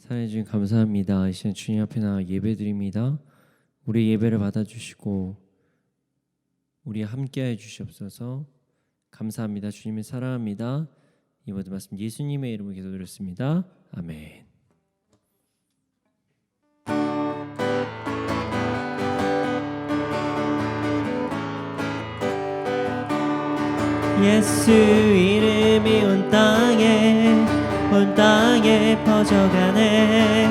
사랑해 주님 감사합니다. 이 시간 주님 앞에 나와 예배드립니다. 우리 예배를 받아주시고 우리 함께해 주시옵소서. 감사합니다. 주님을 사랑합니다. 이 모든 말씀 예수님의 이름으로 기도드렸습니다. 아멘. 예수 이름이 온 땅에 퍼져가네.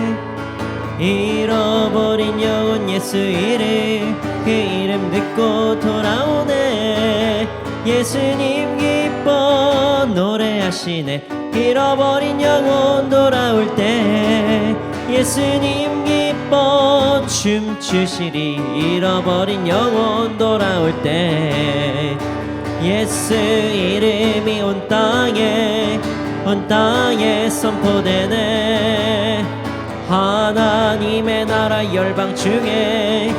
잃어버린 영혼 예수 이름, 그 이름 듣고 돌아오네. 예수님 기뻐 노래하시네. 잃어버린 영혼 돌아올 때 예수님 기뻐 춤추시리. 잃어버린 영혼 돌아올 때 예수 이름이 온 땅에 선포되네. 하나님의 나라 열방 중에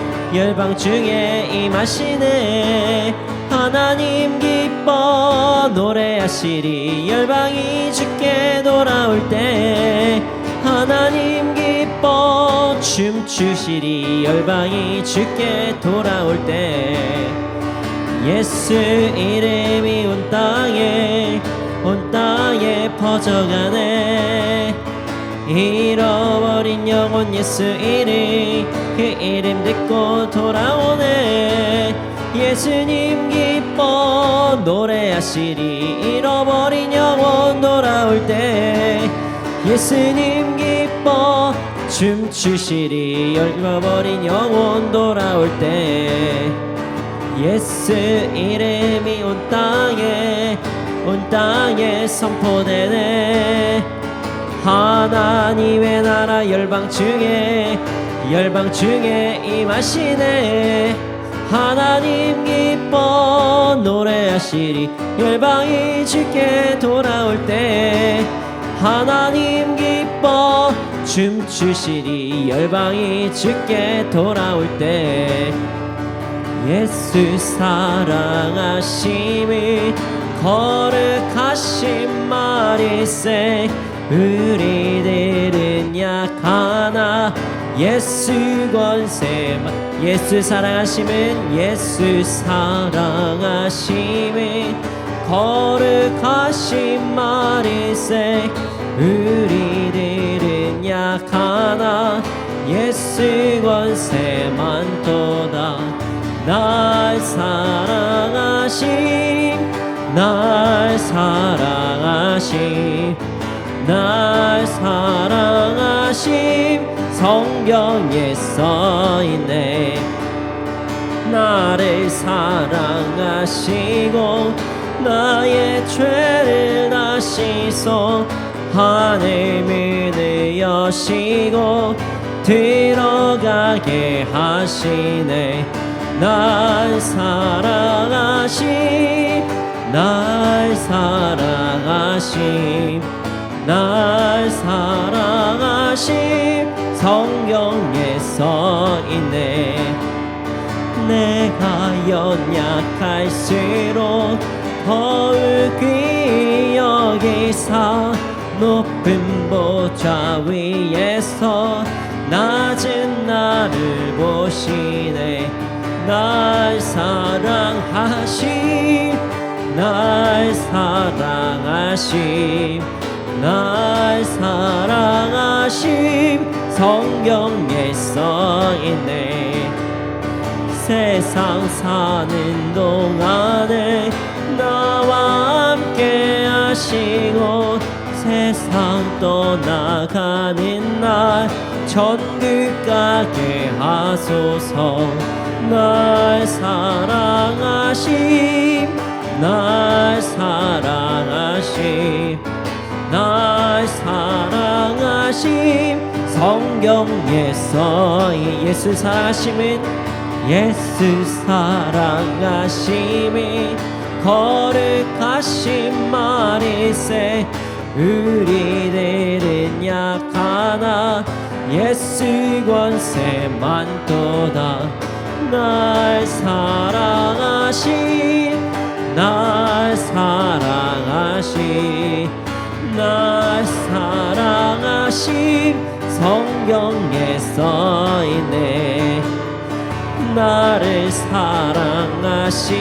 임하시네. 하나님 기뻐 노래하시리. 열방이 주께 돌아올 때 하나님 기뻐 춤추시리. 열방이 주께 돌아올 때 예수 이름이 온 땅에 퍼져가네. 잃어버린 영혼 예수 이름, 그 이름 듣고 돌아오네. 예수님 기뻐 노래하시리. 잃어버린 영혼 돌아올 때 예수님 기뻐 춤추시리. 잃어버린 영혼 돌아올 때 예수 이름이 온 땅에 선포되네. 하나님의 나라 열방 중에 임하시네. 하나님 기뻐 노래하시리. 열방이 주께 돌아올 때 하나님 기뻐 춤추시리. 열방이 주께 돌아올 때 예수 사랑하심이 거룩하신 말일세. 우리들은 약하나 예수 권세만. 예수 사랑하심은 예수 사랑하심이 거룩하신 말일세. 우리들은 약하나 예수 권세만 도다. 날 사랑하심 성경에 써있네. 나를 사랑하시고 나의 죄를 다시소. 하늘 문을 여시고 들어가게 하시네. 날 사랑하심 성경에 써있네. 내가 연약할수록 더욱 귀히 여기사. 높은 보좌 위에서 낮은 나를 보시네. 날 사랑하심 성경에 써있네. 세상 사는 동안에 나와 함께 하시고 세상 떠나가는 날 천국 가게 하소서. 날 사랑하심 성경에 써있네. 예수 사랑하심은 예수 사랑하심이 거룩하신 말일세. 우리들은 약하나 예수 권세만 도다. 날 사랑하심 날 사랑하심 성경에 써있네. 나를 사랑하시고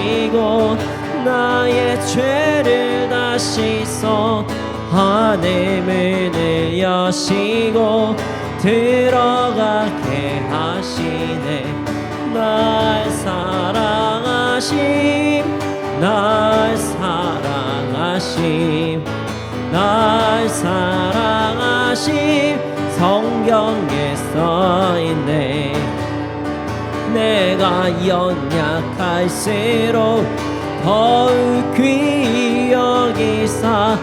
나의 죄를 다 씻어 하늘 문을 여시고 들어가게 하시네. 날 사랑하심, 날 사랑하심, 날 사랑하심. 성경에 써있네. 내가 연약할수록 더욱 귀히 여기사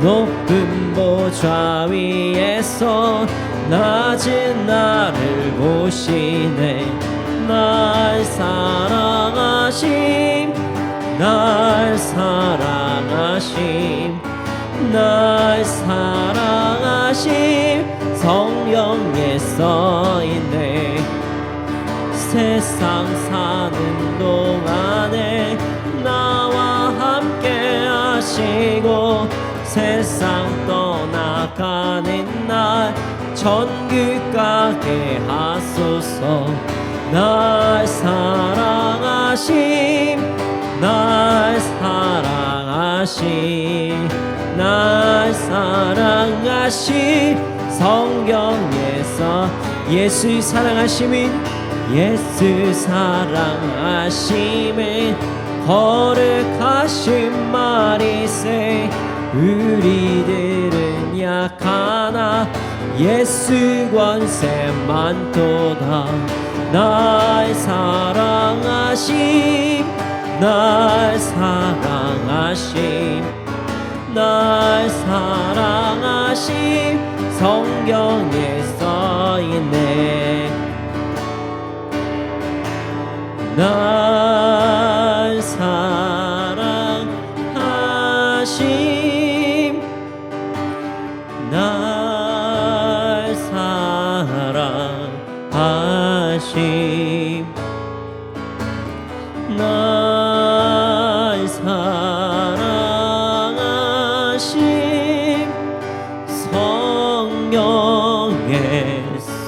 높은 보좌 위에서 낮은 나를 보시네. 날 사랑하심, 날 사랑하심, 날 사랑하심. 성경에 써있네. 세상 사는 동안에 나와 함께 하시고 세상 떠나가는 날 천국 가게 하소서. 날 사랑하심, 날 사랑하심, 날 사랑하심. 성경에서 예수 사랑하심은 예수 사랑하심은 거룩하신 말이세. 우리들은 약하나 예수 권세 많도다. 날 사랑하심, 날 사랑하심, 날 사랑하심. 성경에 써있네. 날 사랑하심, 날 사랑하심, 날 사랑하심. 성경에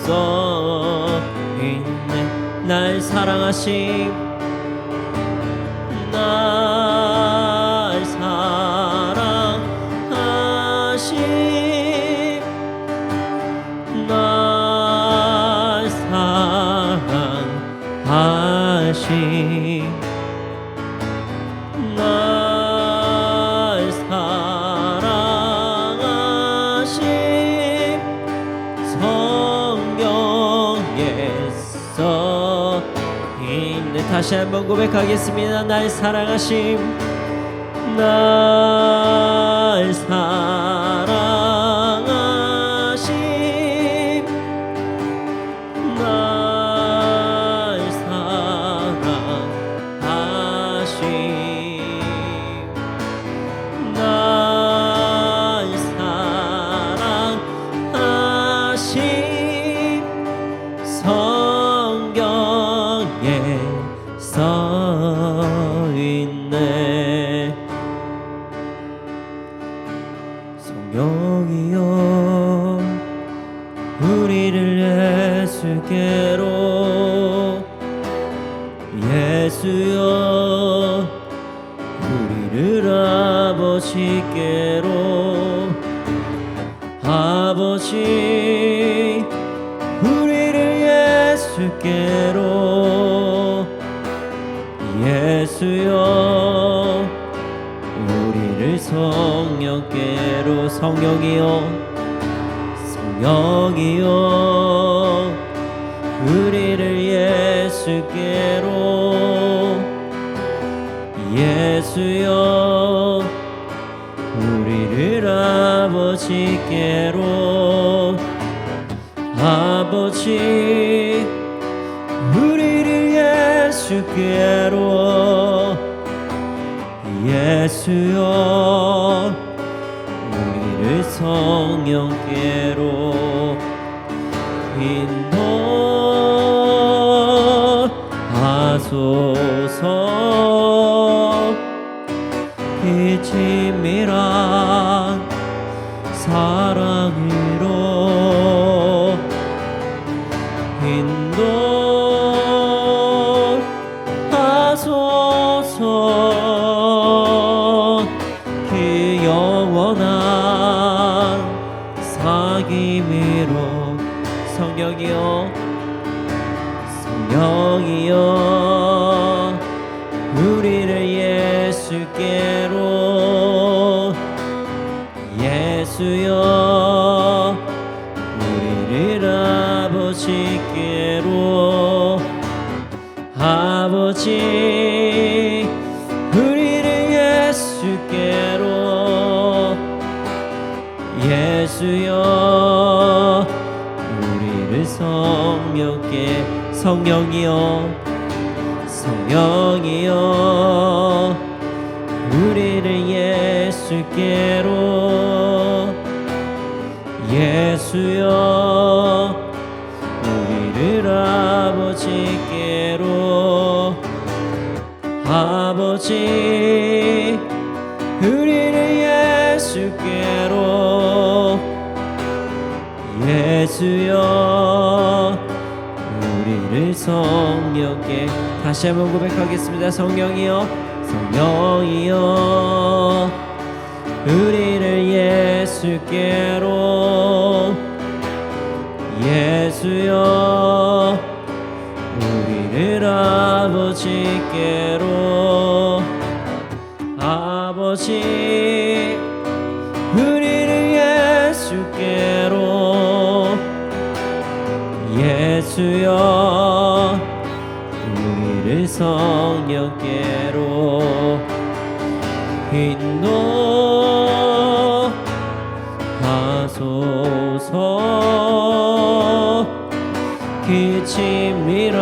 써있네. 날 사랑하심, 날 사랑하심, 날 사랑하심, 날 사랑하심. 성경에 써있네. 다시 한번 고백하겠습니다. 날 사랑하심, 날 사랑하심, 날 사랑하심, 날 사랑하심. 성경에 써있네. 성령이여 우리를 예수께로, 예수여 우리를 아버지께로, 아버지 우리를 예수께로, 예수여 우리를 성령께로. 성령이여, 성령이여 우리를 예수께로, 예수여 우리를 아버지께로, 아버지 우리를 예수께로, 예수여 우리를 성령께로 인도하소서. 이 치밀한 사랑으로 우리를 예수께로 예수여 우리를 아버지께로 아버지 우리를 예수께로 예수여 우리를 성령께 성령이여 성령이여 우리를 예수께로 예수여 우리를 아버지께로 아버지 우리를 예수께로 예수여 우리를 성령께 다시 한번 고백하겠습니다. 성령이여 성령이여 우리를 예수께로 예수여 우리를 아버지께로 아버지 우리를 예수께로 예수여 우리를 성령께로 인도하소서 기침이라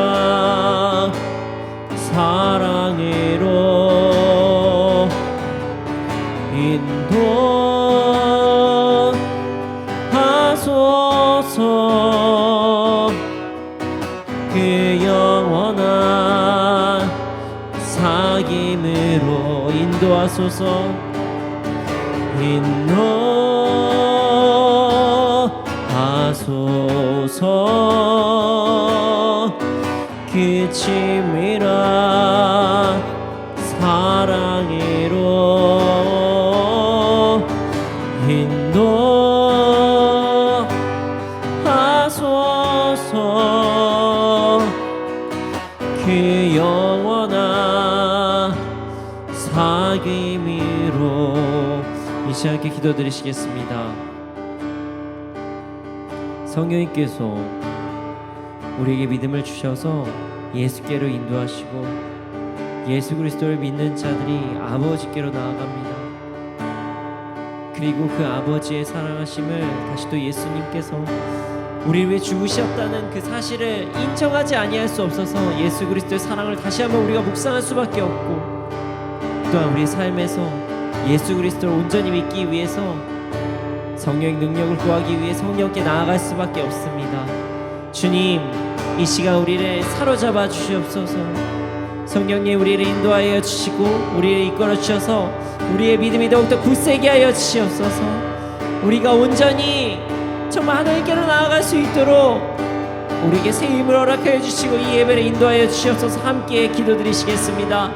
사랑으로 인도하소서 그 영원한 사귐으로 인도하소서 인도하소서 기침이라 사랑으로 인도하소서 그 영원한 사귐으로 이 시간에 기도드리시겠습니다. 성령님께서 우리에게 믿음을 주셔서 예수께로 인도하시고 예수 그리스도를 믿는 자들이 아버지께로 나아갑니다. 그리고 그 아버지의 사랑하심을 다시 또 예수님께서 우리를 위해 죽으셨다는 그 사실을 인정하지 아니할 수 없어서 예수 그리스도의 사랑을 다시 한번 우리가 묵상할 수밖에 없고 또한 우리 삶에서 예수 그리스도를 온전히 믿기 위해서 성령의 능력을 구하기 위해 성령께 나아갈 수밖에 없습니다. 주님, 이 시간 우리를 사로잡아 주시옵소서. 성령님 우리를 인도하여 주시고 우리를 이끌어 주셔서 우리의 믿음이 더욱더 굳세게 하여 주시옵소서. 우리가 온전히 정말 하나님께로 나아갈 수 있도록 우리에게 새 힘을 허락하여 주시고 이 예배를 인도하여 주시옵소서. 함께 기도드리시겠습니다.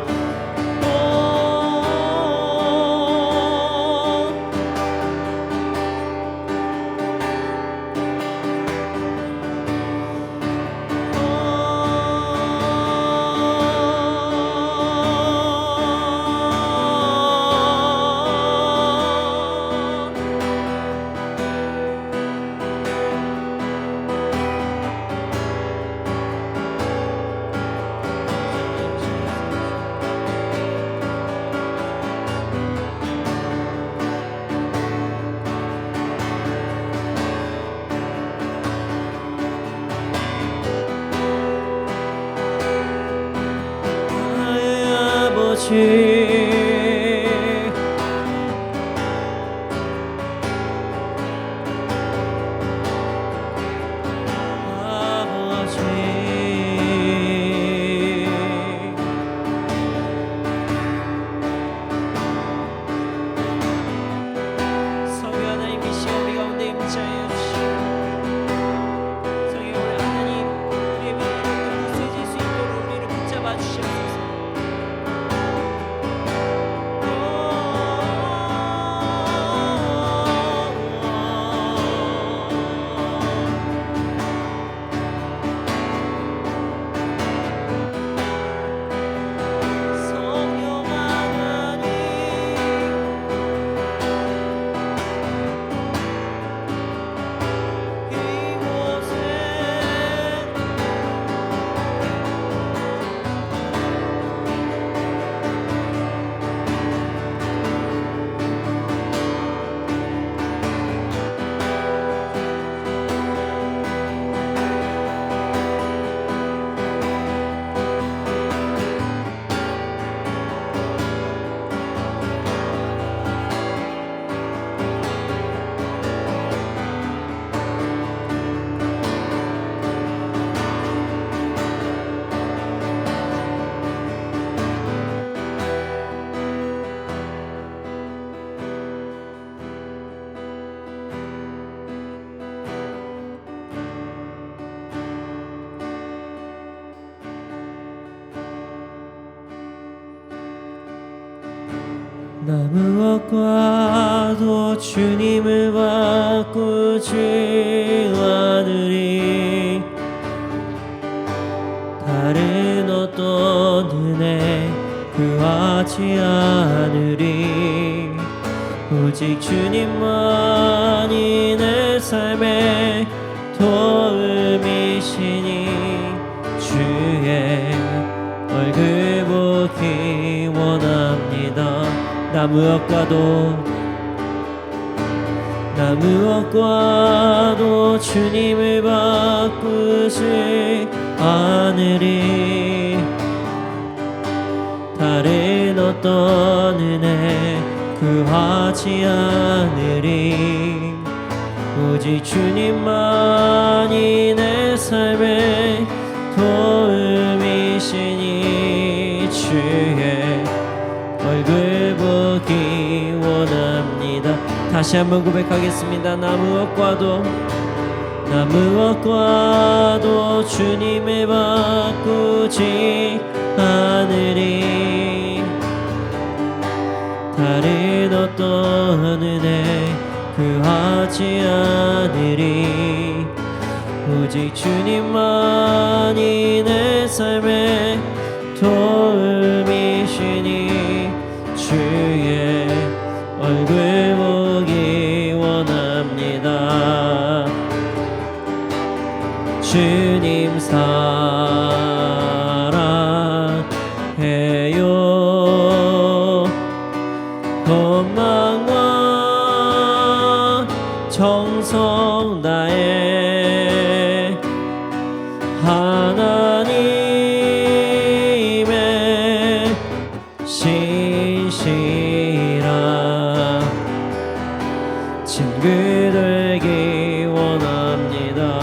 나 무엇과도 주님을 바꾸지 않으리. 다른 어떤 은혜 구하지 않으리. 오직 주님만이 내 삶의 도움이시니 주의 얼굴 보기 원합니다. 나 무엇과도 주님을 바꾸지 않으리. 다른 어떤 은혜 구하지 않으리. 오직 주님만이 내 삶의 도움이시니 주의 얼굴 보기 원합니다. 다시 한번 고백하겠습니다. 나 무엇과도 주님을 바꾸지 않으리. 다른 어떤 은혜 구하지 않으리. 오직 주님만이 내 삶의 도움이시니 주의 얼굴 보기 원합니다. 주님 사랑해요. 원망과 정성 다해 하나님의 신실한 친구 되기 원합니다.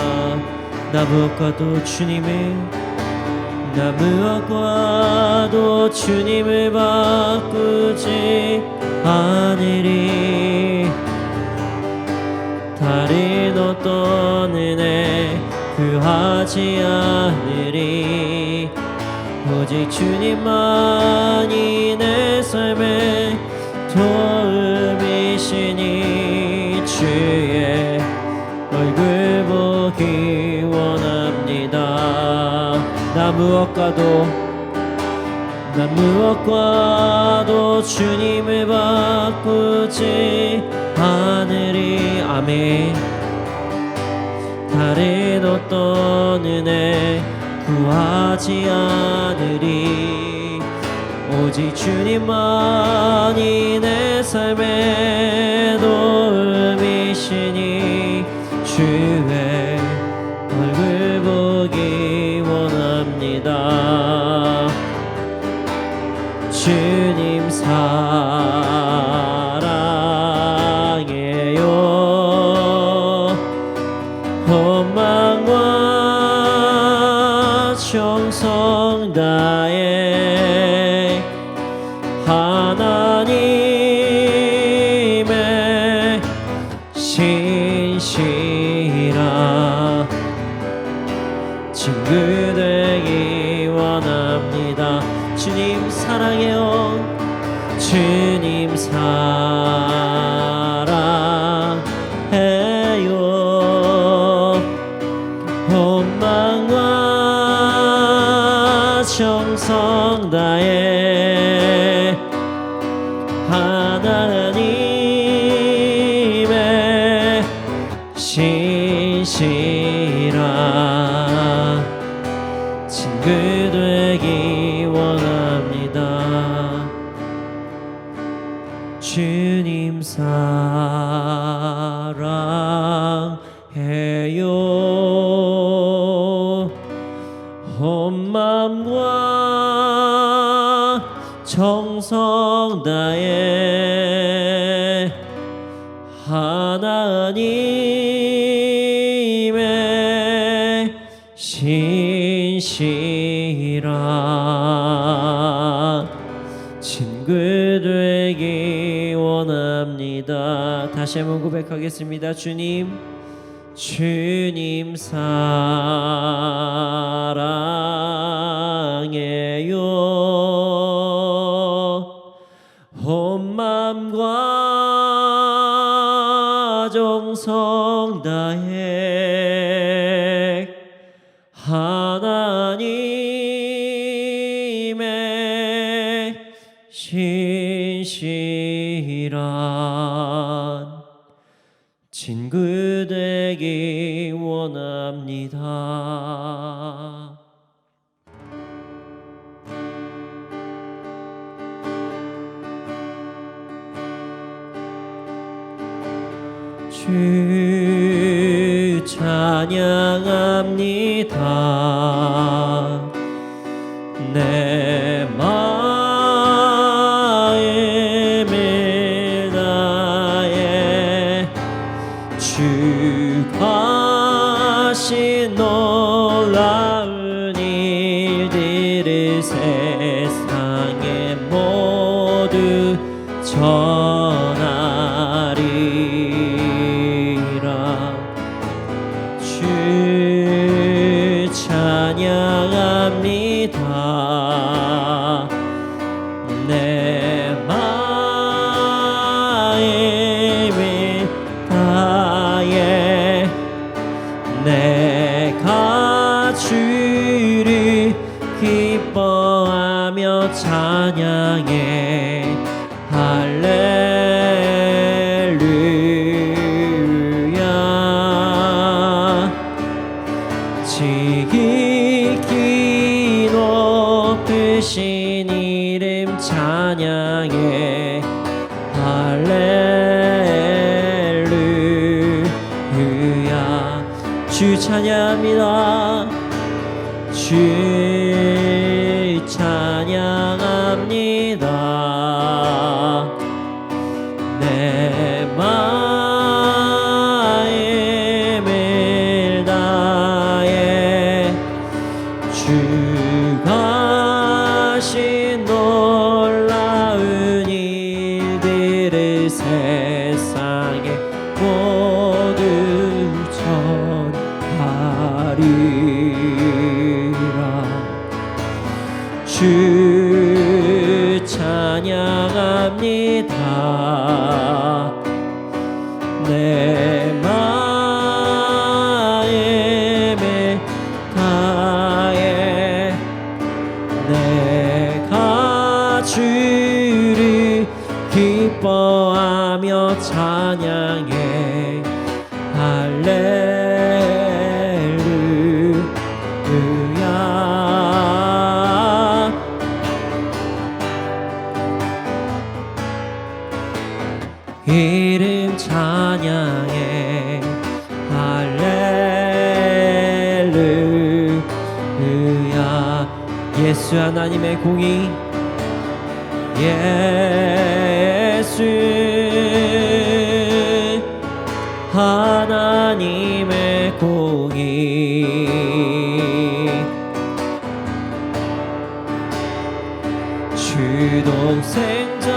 나 무엇과도 주님을 바꾸지 않으리. 다른 어떤 은혜 구하지 않으리. 오직 주님만이 내 삶의 도움이시니 주의 얼굴 보기 원합니다. 나 무엇과도 주님을 바꾸지 않으리. 아멘. 다른 어떤 은혜 구하지 않으리. 오직 주님만이 내 삶의 도움이시니 주의 얼굴 보기 원합니다. 주님 사랑해요. 원망과 정성 다해 하나님의 신실한 친구 되기 원합니다. 주님 사랑해요. 주님 사랑해요. 원망과 정성 다해 하나님의 신실한 친구 되기 원합니다. 주님 사랑해요. 온 마음과 정성 다해 하나님의 신실한 친구 되기 원합니다. 다시 한번 고백하겠습니다. 주님 사랑해요. 온 맘과 정성 다해 하나님의 신실한 친구 되기 원합니다. 주 찬양합니다. 내 마음을 다해 주가 하신 놀라운 일들을 세상에 모두 전하리라. 주 찬양합니다. 내 마음을 다해 내가 주를 기뻐하며 찬양해. 할렐루야. 지극히 높으신 이름 찬양해. 할렐루야. 주 찬양합니다. 주 찬양합니다. 내 마음을 다해 주가 하신 놀라운 일들을 세상에 모두 전하리라. 주 찬양합니다. 내 마음을 다해 내가 주를 기뻐하며 찬양해. 할렐루야. 이름 찬양해. 할렐루야. 예수 하나님의 공의. 예수 하나님의 공의. 주동생자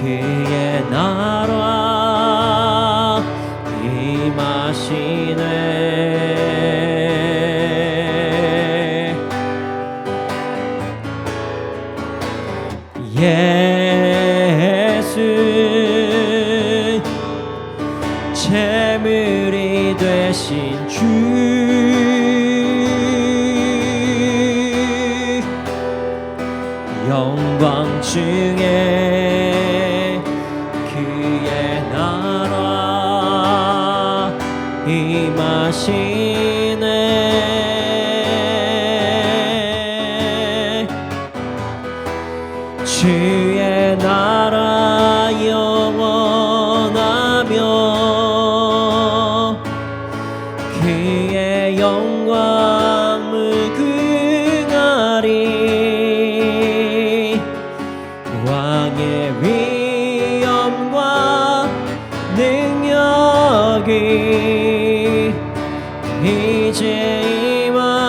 그의 나라 임하시네. 예수 재물이 되신 주 영광 중에 그의 나라 임하시네. 주의 나라 영원하며 그의 영광 무궁하리. 왕의 위엄과 능력이 이제 임하였으니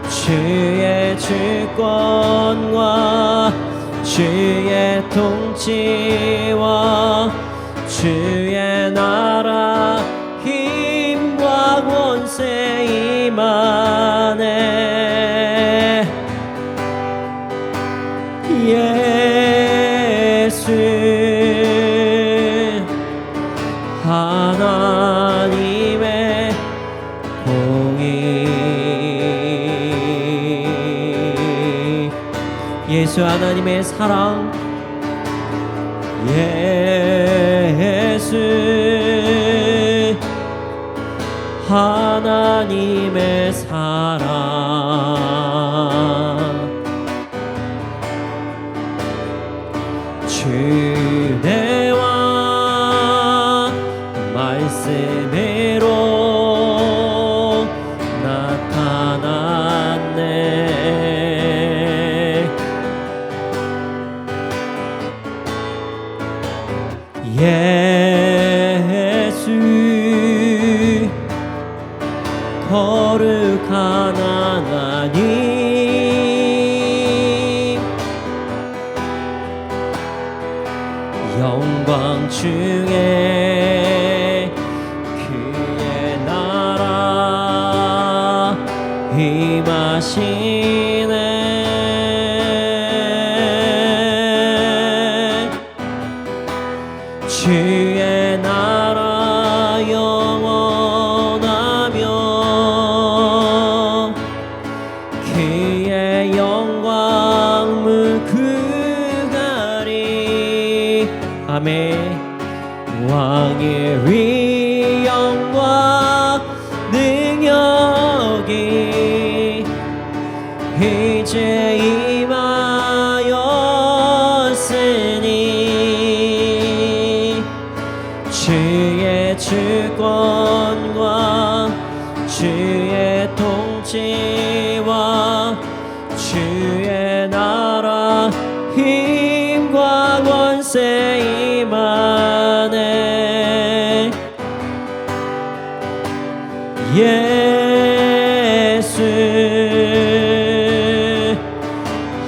주의 주권과 주의 통치와 주의 나라 힘과 권세 임하네. 예수 하나님의 사랑, 예수 하나님의 사랑, 주내와 말씀으로 나타났네. 예수 거룩한 하나님, 영광 중에 그의 나라 임하시네. 주의 나라 영원하며 그의 영광 무궁하리. 아멘. 왕의 위엄과 능력이 이제 임하였으니 주의 주권과 주의 통치와 주의 나라 힘과 권세 임하네. 예수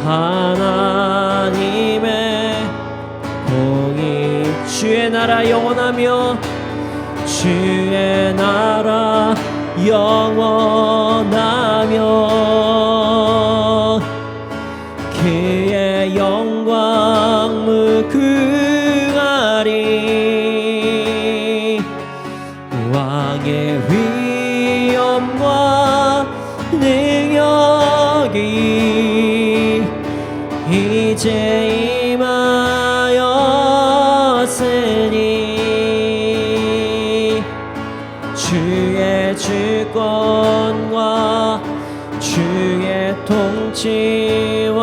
하나님의 공의, 주의 나라 영원하며 주의 나라 영원하며 그의 영광 무궁하리. 왕의 위엄과 능력이 이제 임하였으니 주의 주권과 주의 통치와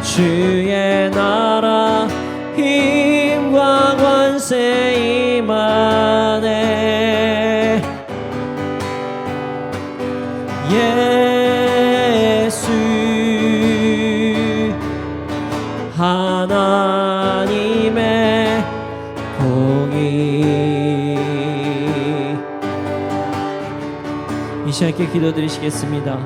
주의 나라 힘과 권세 임하네. 예수 하나님의 공의. 이 시간께 기도드리시겠습니다.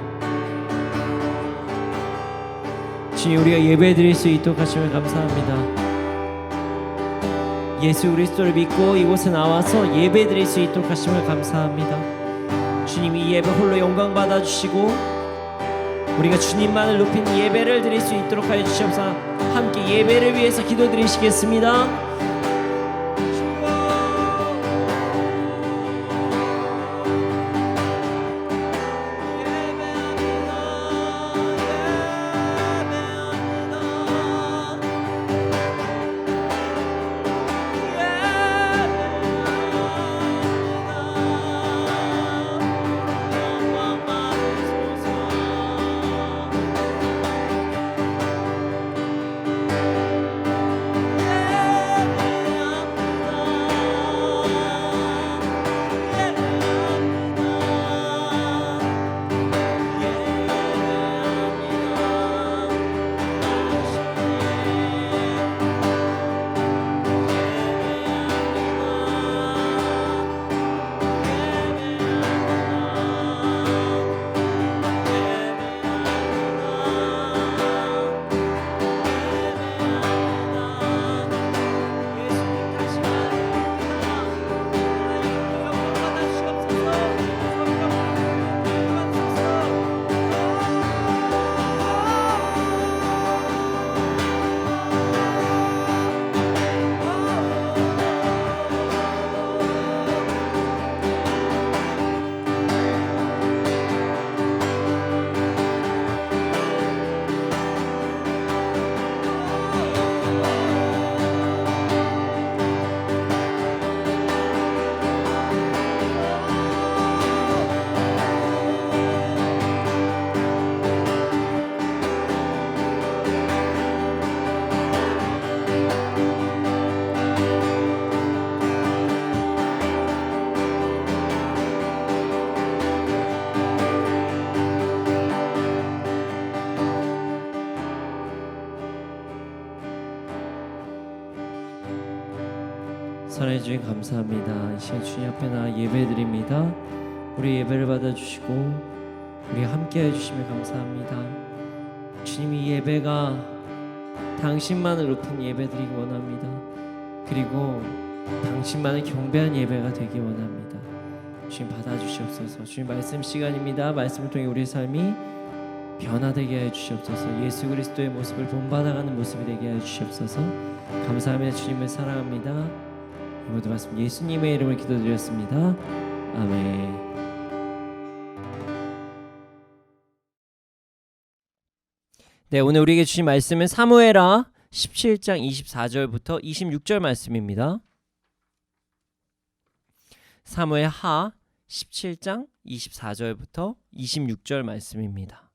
주님, 우리가 예배드릴 수 있도록 하심을 감사합니다. 예수 그리스도를 믿고 이곳에 나와서 예배드릴 수 있도록 하심을 감사합니다. 주님, 이 예배 홀로 영광 받아주시고 우리가 주님만을 높인 예배를 드릴 수 있도록 하여 주시옵소서. 함께 예배를 위해서 기도드리시겠습니다. 사랑해 주님 감사합니다. 이 시간 주님 앞에 나 예배드립니다. 우리 예배를 받아주시고 우리 함께 해주시며 감사합니다. 주님, 이 예배가 당신만을 높은 예배드리기 원합니다. 그리고 당신만을 경배한 예배가 되기 원합니다. 주님 받아주시옵소서. 주님 말씀 시간입니다. 말씀을 통해 우리의 삶이 변화되게 하여 주시옵소서. 예수 그리스도의 모습을 본받아가는 모습이 되게 하여 주시옵소서. 감사합니다. 주님을 사랑합니다. 이 모든 말씀 예수님의 이름을 기도드렸습니다. 아멘. 네, 오늘 우리에게 주신 말씀은 사무엘하 17장 24절부터 26절 말씀입니다. 사무엘하 17장 24절부터 26절 말씀입니다.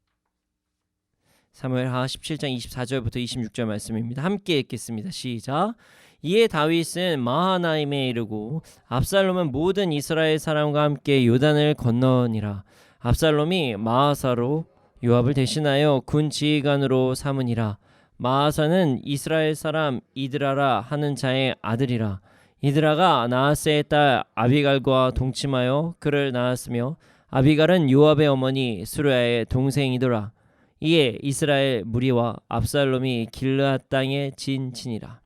사무엘하 17장 24절부터 26절 말씀입니다. 함께 읽겠습니다. 시작. 이에 다윗은 마하나임에 이르고 압살롬은 모든 이스라엘 사람과 함께 요단을 건너니라. 압살롬이 마하사로 요압을 대신하여 군 지휘관으로 삼으니라. 마하사는 이스라엘 사람 이드라라 하는 자의 아들이라. 이드라가 나하스의 딸 아비갈과 동침하여 그를 낳았으며 아비갈은 요압의 어머니 수르야의 동생이더라. 이에 이스라엘 무리와 압살롬이 길르앗 땅에 진치니라.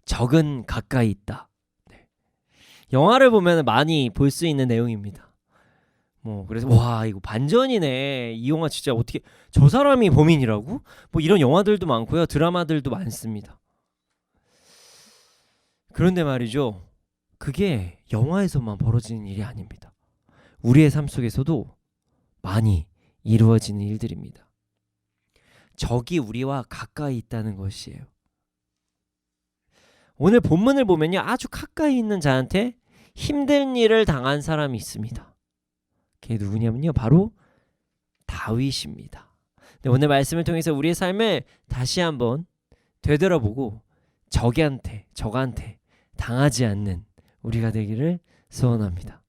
적은 가까이 있다. 네. 영화를 보면 많이 볼 수 있는 내용입니다. 그래서 와, 이거 반전이네. 이 영화 진짜 어떻게 저 사람이 범인이라고? 이런 영화들도 많고요. 드라마들도 많습니다. 그런데 말이죠. 그게 영화에서만 벌어지는 일이 아닙니다. 우리의 삶 속에서도 많이 이루어지는 일들입니다. 적이 우리와 가까이 있다는 것이에요. 오늘 본문을 보면요, 아주 가까이 있는 자한테 힘든 일을 당한 사람이 있습니다. 그게 누구냐면요, 바로 다윗입니다. 네, 오늘 말씀을 통해서 우리의 삶을 다시 한번 되돌아보고 적한테 당하지 않는 우리가 되기를 소원합니다.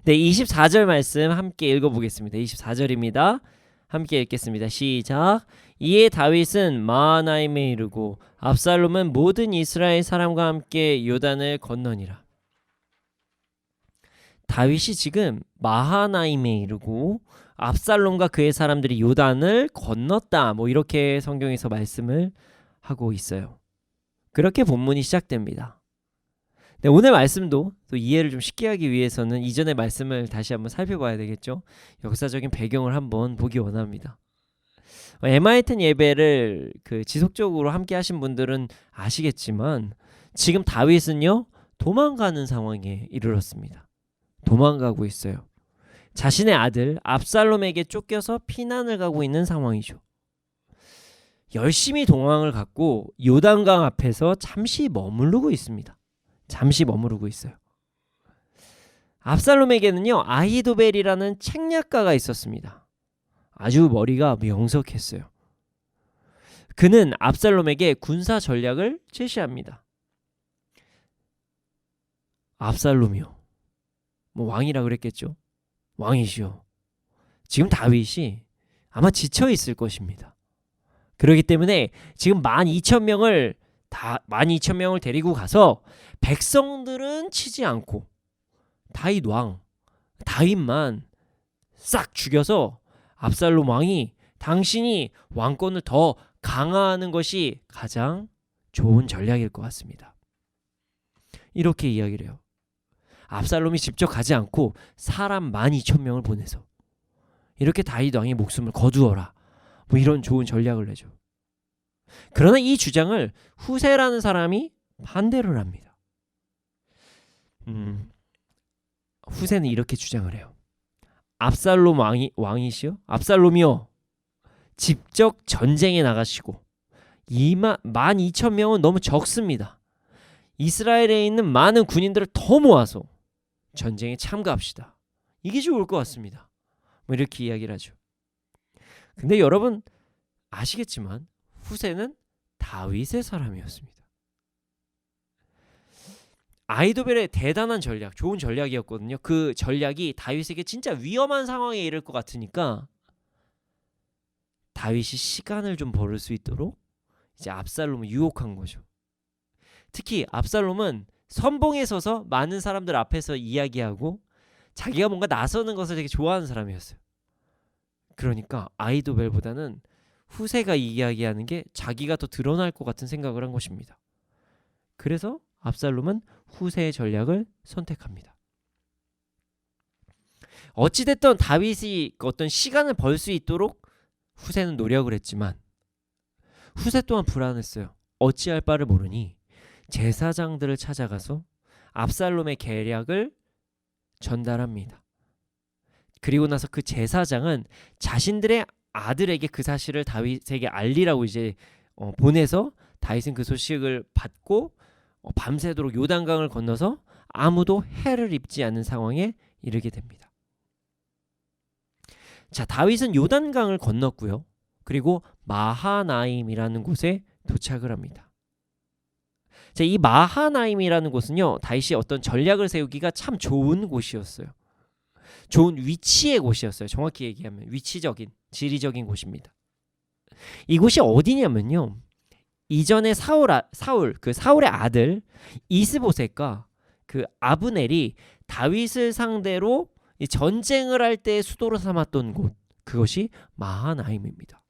네, 24절 말씀 함께 읽어보겠습니다. 24절입니다. 함께 읽겠습니다. 시작. 이에 다윗은 마하나임에 이르고 압살롬은 모든 이스라엘 사람과 함께 요단을 건너니라. 다윗이 지금 마하나임에 이르고 압살롬과 그의 사람들이 요단을 건넜다. 이렇게 성경에서 말씀을 하고 있어요. 그렇게 본문이 시작됩니다. 네, 오늘 말씀도 또 이해를 좀 쉽게 하기 위해서는 이전의 말씀을 다시 한번 살펴봐야 되겠죠. 역사적인 배경을 한번 보기 원합니다. 에마이튼 예배를 지속적으로 함께 하신 분들은 아시겠지만 지금 다윗은요, 도망가는 상황에 이르렀습니다. 도망가고 있어요. 자신의 아들 압살롬에게 쫓겨서 피난을 가고 있는 상황이죠. 열심히 도망을 갔고 요단강 앞에서 잠시 머무르고 있습니다. 있어요. 압살롬에게는요, 아히도벨이라는 책략가가 있었습니다. 아주 머리가 명석했어요. 그는 압살롬에게 군사 전략을 제시합니다. 압살롬이요, 왕이라 그랬겠죠. 왕이시요. 지금 다윗이 아마 지쳐 있을 것입니다. 그렇기 때문에 지금 12,000명을 데리고 가서 백성들은 치지 않고 다윗만 싹 죽여서 압살롬 왕이 당신이 왕권을 더 강화하는 것이 가장 좋은 전략일 것 같습니다. 이렇게 이야기를 해요. 압살롬이 직접 가지 않고 사람 12,000명을 보내서 이렇게 다윗 왕의 목숨을 거두어라. 이런 좋은 전략을 내죠. 그러나 이 주장을 후세라는 사람이 반대를 합니다. 후세는 이렇게 주장을 해요. 압살롬 왕이시여? 압살롬이요, 직접 전쟁에 나가시고 12,000명은 너무 적습니다. 이스라엘에 있는 많은 군인들을 더 모아서 전쟁에 참가합시다. 이게 좋을 것 같습니다. 이렇게 이야기를 하죠. 근데 여러분 아시겠지만 후세는 다윗의 사람이었습니다. 아히도벨의 대단한 전략, 좋은 전략이었거든요. 그 전략이 다윗에게 진짜 위험한 상황에 이를 것 같으니까 다윗이 시간을 좀 벌을 수 있도록 이제 압살롬을 유혹한 거죠. 특히 압살롬은 선봉에 서서 많은 사람들 앞에서 이야기하고 자기가 뭔가 나서는 것을 되게 좋아하는 사람이었어요. 그러니까 아히도벨보다는 후세가 이야기하는 게 자기가 더 드러날 것 같은 생각을 한 것입니다. 그래서 압살롬은 후세의 전략을 선택합니다. 어찌됐든 다윗이 어떤 시간을 벌 수 있도록 후세는 노력을 했지만 후세 또한 불안했어요. 어찌할 바를 모르니 제사장들을 찾아가서 압살롬의 계략을 전달합니다. 그리고 나서 그 제사장은 자신들의 아들에게 그 사실을 다윗에게 알리라고 이제 보내서 다윗은 그 소식을 받고 밤새도록 요단강을 건너서 아무도 해를 입지 않는 상황에 이르게 됩니다. 자, 다윗은 요단강을 건넜고요. 그리고 마하나임이라는 곳에 도착을 합니다. 자, 이 마하나임이라는 곳은요, 다윗이 어떤 전략을 세우기가 참 좋은 곳이었어요. 좋은 위치의 곳이었어요. 정확히 얘기하면 위치적인, 지리적인 곳입니다. 이곳이 어디냐면요, 이전에 사울의 아들 이스보셋과 그 아브넬이 다윗을 상대로 전쟁을 할 때 수도로 삼았던 곳, 그것이 마하나임입니다.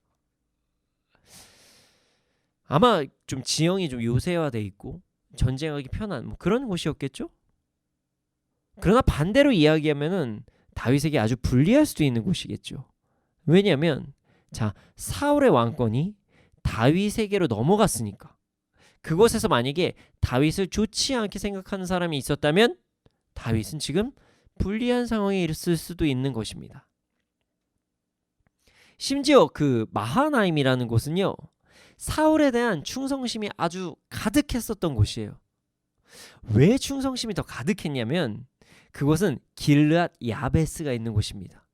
아마 좀 지형이 좀 요새화돼 있고 전쟁하기 편한 그런 곳이었겠죠? 그러나 반대로 이야기하면은 다윗에게 아주 불리할 수도 있는 곳이겠죠. 왜냐하면 자, 사울의 왕권이 다윗에게로 넘어갔으니까. 그곳에서 만약에 다윗을 좋지 않게 생각하는 사람이 있었다면 다윗은 지금 불리한 상황에 있을 수도 있는 것입니다. 심지어 그 마하나임이라는 곳은요, 사울에 대한 충성심이 아주 가득했었던 곳이에요. 왜 충성심이 더 가득했냐면 그곳은 길르앗 야베스가 있는 곳입니다.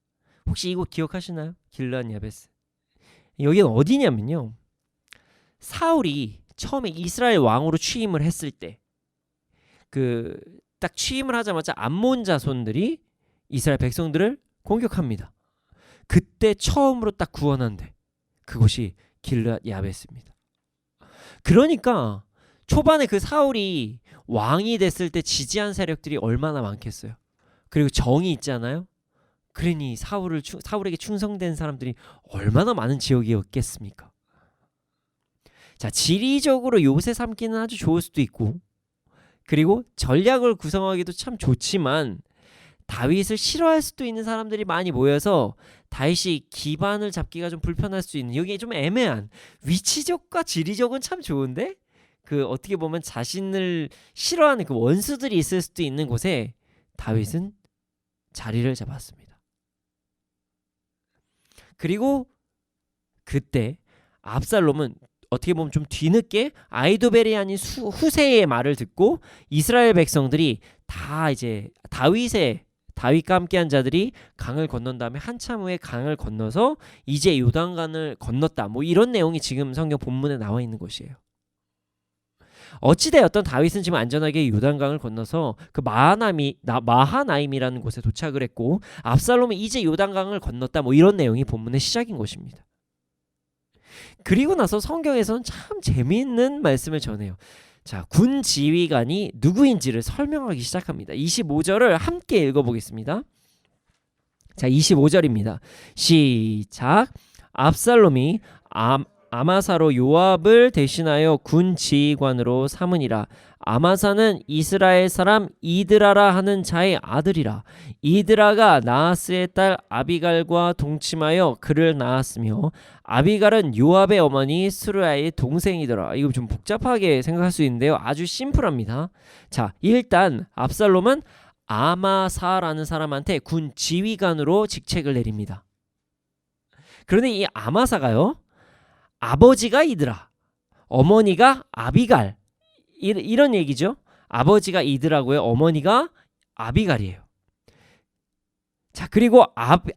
혹시 이곳 기억하시나요? 길르앗 야베스. 여기는 어디냐면요, 사울이 처음에 이스라엘 왕으로 취임을 했을 때 그 딱 취임을 하자마자 암몬 자손들이 이스라엘 백성들을 공격합니다. 그때 처음으로 딱 구원한 데, 그것이 길르앗 야베스입니다. 그러니까 초반에 그 사울이 왕이 됐을 때 지지한 세력들이 얼마나 많겠어요. 그리고 정이 있잖아요. 그러니 사울에게 충성된 사람들이 얼마나 많은 지역이었겠습니까? 자, 지리적으로 요새 삼기는 아주 좋을 수도 있고, 그리고 전략을 구성하기도 참 좋지만 다윗을 싫어할 수도 있는 사람들이 많이 모여서 다윗이 기반을 잡기가 좀 불편할 수 있는, 여기 좀 애매한, 위치적과 지리적은 참 좋은데 그 어떻게 보면 자신을 싫어하는 그 원수들이 있을 수도 있는 곳에 다윗은 자리를 잡았습니다. 그리고 그때 압살롬은 어떻게 보면 좀 뒤늦게 아히도벨이 아닌 후세의 말을 듣고 이스라엘 백성들이 다 이제 다윗과 함께한 자들이 강을 건넌 다음에 한참 후에 강을 건너서 이제 요단강을 건넜다, 이런 내용이 지금 성경 본문에 나와 있는 것이에요. 어찌되었던 다윗은 지금 안전하게 요단강을 건너서 그 마하나임이라는 곳에 도착을 했고 압살롬이 이제 요단강을 건넜다, 이런 내용이 본문의 시작인 것입니다. 그리고 나서 성경에서는 참 재미있는 말씀을 전해요. 자, 군 지휘관이 누구인지를 설명하기 시작합니다. 25절을 함께 읽어보겠습니다. 자, 25절입니다. 시작. 압살롬이 아마사로 요압을 대신하여 군 지휘관으로 삼으니라. 아마사는 이스라엘 사람 이드라라 하는 자의 아들이라. 이드라가 나하스의 딸 아비갈과 동침하여 그를 낳았으며 아비갈은 요압의 어머니 스루야의 동생이더라. 이거 좀 복잡하게 생각할 수 있는데요, 아주 심플합니다. 자, 일단 압살롬은 아마사라는 사람한테 군 지휘관으로 직책을 내립니다. 그런데 이 아마사가요, 아버지가 이드라, 어머니가 아비갈, 이런 얘기죠. 아버지가 이드라고요, 어머니가 아비갈이에요. 자, 그리고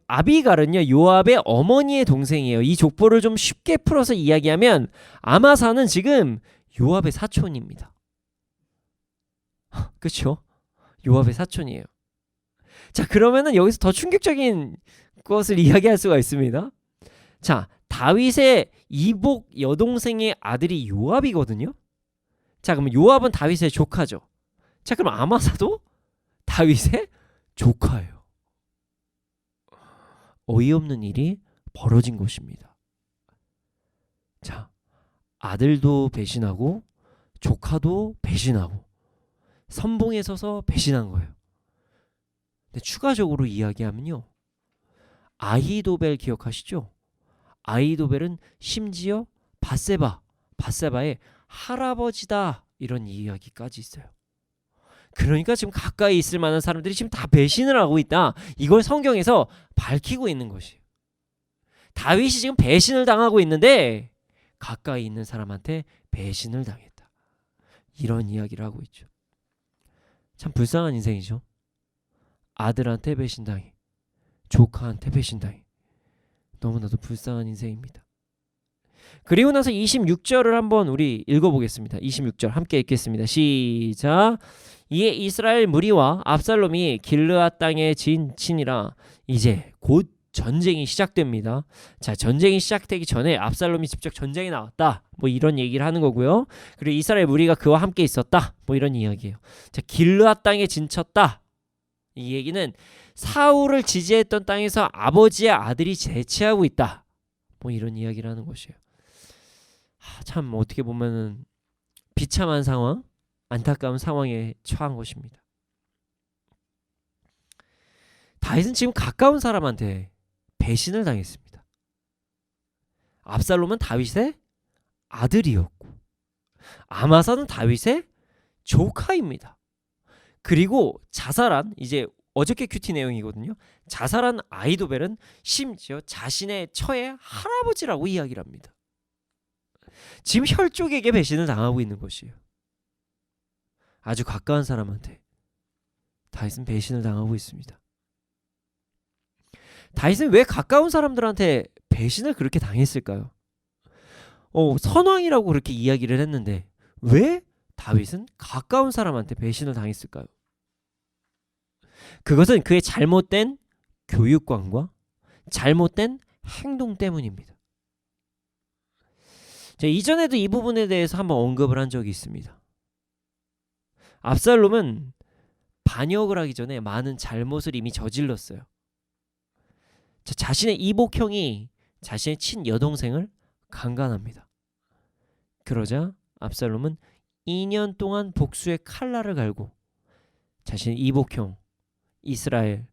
아비갈은요, 요압의 어머니의 동생이에요. 이 족보를 좀 쉽게 풀어서 이야기하면 아마사는 지금 요압의 사촌입니다. 그렇죠? 요압의 사촌이에요. 자, 그러면은 여기서 더 충격적인 것을 이야기할 수가 있습니다. 자, 다윗의 이복 여동생의 아들이 요압이거든요. 자, 그럼 요압은 다윗의 조카죠. 자, 그럼 아마사도 다윗의 조카예요. 어이없는 일이 벌어진 것입니다. 자, 아들도 배신하고 조카도 배신하고 선봉에 서서 배신한 거예요. 근데 추가적으로 이야기하면요, 아히도벨 기억하시죠? 아히도벨은 심지어 바세바의 할아버지다, 이런 이야기까지 있어요. 그러니까 지금 가까이 있을 만한 사람들이 지금 다 배신을 하고 있다, 이걸 성경에서 밝히고 있는 것이에요. 다윗이 지금 배신을 당하고 있는데 가까이 있는 사람한테 배신을 당했다, 이런 이야기를 하고 있죠. 참 불쌍한 인생이죠. 아들한테 배신당해, 조카한테 배신당해. 너무나도 불쌍한 인생입니다. 그리고 나서 26절을 한번 우리 읽어보겠습니다. 26절 함께 읽겠습니다. 시작. 이에 이스라엘 무리와 압살롬이 길르앗 땅에 진친이라. 이제 곧 전쟁이 시작됩니다. 자, 전쟁이 시작되기 전에 압살롬이 직접 전쟁에 나왔다, 뭐 이런 얘기를 하는 거고요. 그리고 이스라엘 무리가 그와 함께 있었다, 뭐 이런 이야기예요. 자, 길르앗 땅에 진쳤다, 이 얘기는 사울을 지지했던 땅에서 아버지의 아들이 대치하고 있다, 뭐 이런 이야기를 하는 것이에요. 참 어떻게 보면은 비참한 상황, 안타까운 상황에 처한 것입니다. 다윗은 지금 가까운 사람한테 배신을 당했습니다. 압살롬은 다윗의 아들이었고 아마사는 다윗의 조카입니다. 그리고 자살한, 이제 어저께 큐티 내용이거든요. 자살한 아히도벨은 심지어 자신의 처의 할아버지라고 이야기를 합니다. 지금 혈족에게 배신을 당하고 있는 것이에요. 아주 가까운 사람한테 다윗은 배신을 당하고 있습니다. 다윗은 왜 가까운 사람들한테 배신을 그렇게 당했을까요? 선왕이라고 그렇게 이야기를 했는데 왜 다윗은 가까운 사람한테 배신을 당했을까요? 그것은 그의 잘못된 교육관과 잘못된 행동 때문입니다. 자, 이전에도 이 부분에 대해서 한번 언급을 한 적이 있습니다. 압살롬은 반역을 하기 전에 많은 잘못을 이미 저질렀어요. 자, 자신의 이복형이 자신의 친여동생을 강간합니다. 그러자 압살롬은 2년 동안 복수의 칼날을 갈고 자신의 이복형 이스라엘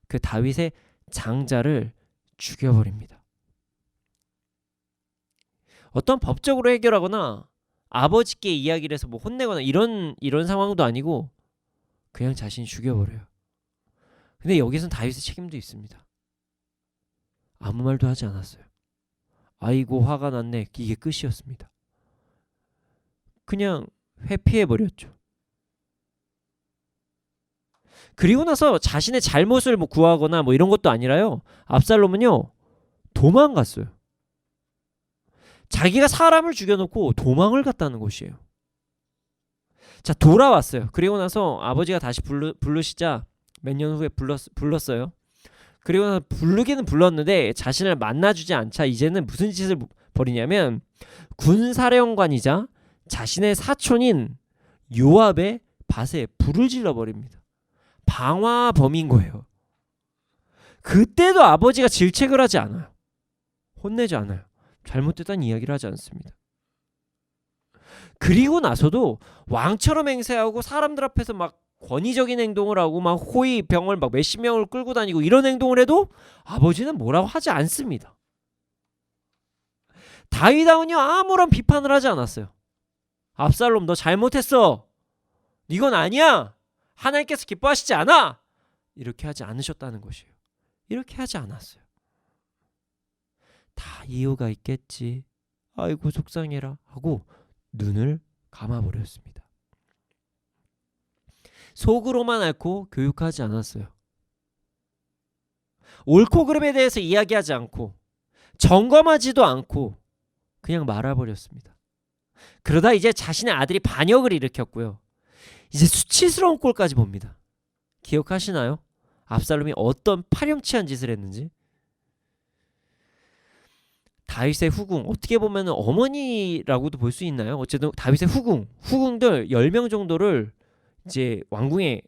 그 다윗의 장자를 죽여버립니다. 어떤 법적으로 해결하거나 아버지께 이야기를 해서 뭐 혼내거나 이런 상황도 아니고 그냥 자신이 죽여버려요. 근데 여기서는 다윗의 책임도 있습니다. 아무 말도 하지 않았어요. 아이고 화가 났네, 이게 끝이었습니다. 그냥 회피해버렸죠. 그리고 나서 자신의 잘못을 뭐 구하거나 뭐 이런 것도 아니라요, 압살롬은요 도망갔어요. 자기가 사람을 죽여놓고 도망을 갔다는 것이에요. 자, 돌아왔어요. 그리고 나서 아버지가 다시 부르시자 몇 년 후에 불렀어요. 그리고 나서 부르기는 불렀는데 자신을 만나주지 않자 이제는 무슨 짓을 벌이냐면 군사령관이자 자신의 사촌인 요압의 밭에 불을 질러버립니다. 방화범인 거예요. 그때도 아버지가 질책을 하지 않아요. 혼내지 않아요. 잘못됐다는 이야기를 하지 않습니다. 그리고 나서도 왕처럼 행세하고 사람들 앞에서 막 권위적인 행동을 하고 막 호위 병을 막 몇십 명을 끌고 다니고 이런 행동을 해도 아버지는 뭐라고 하지 않습니다. 다윗왕은요 아무런 비판을 하지 않았어요. 압살롬 너 잘못했어, 이건 아니야, 하나님께서 기뻐하시지 않아, 이렇게 하지 않으셨다는 것이에요. 이렇게 하지 않았어요. 다 이유가 있겠지, 아이고 속상해라 하고 눈을 감아버렸습니다. 속으로만 앓고 교육하지 않았어요. 옳고 그름에 대해서 이야기하지 않고 점검하지도 않고 그냥 말아버렸습니다. 그러다 이제 자신의 아들이 반역을 일으켰고요. 이제 수치스러운 꼴까지 봅니다. 기억하시나요? 압살롬이 어떤 파렴치한 짓을 했는지. 다윗의 후궁, 어떻게 보면 어머니라고도 볼 수 있나요? 어쨌든 다윗의 후궁들 10명 정도를 이제 왕궁에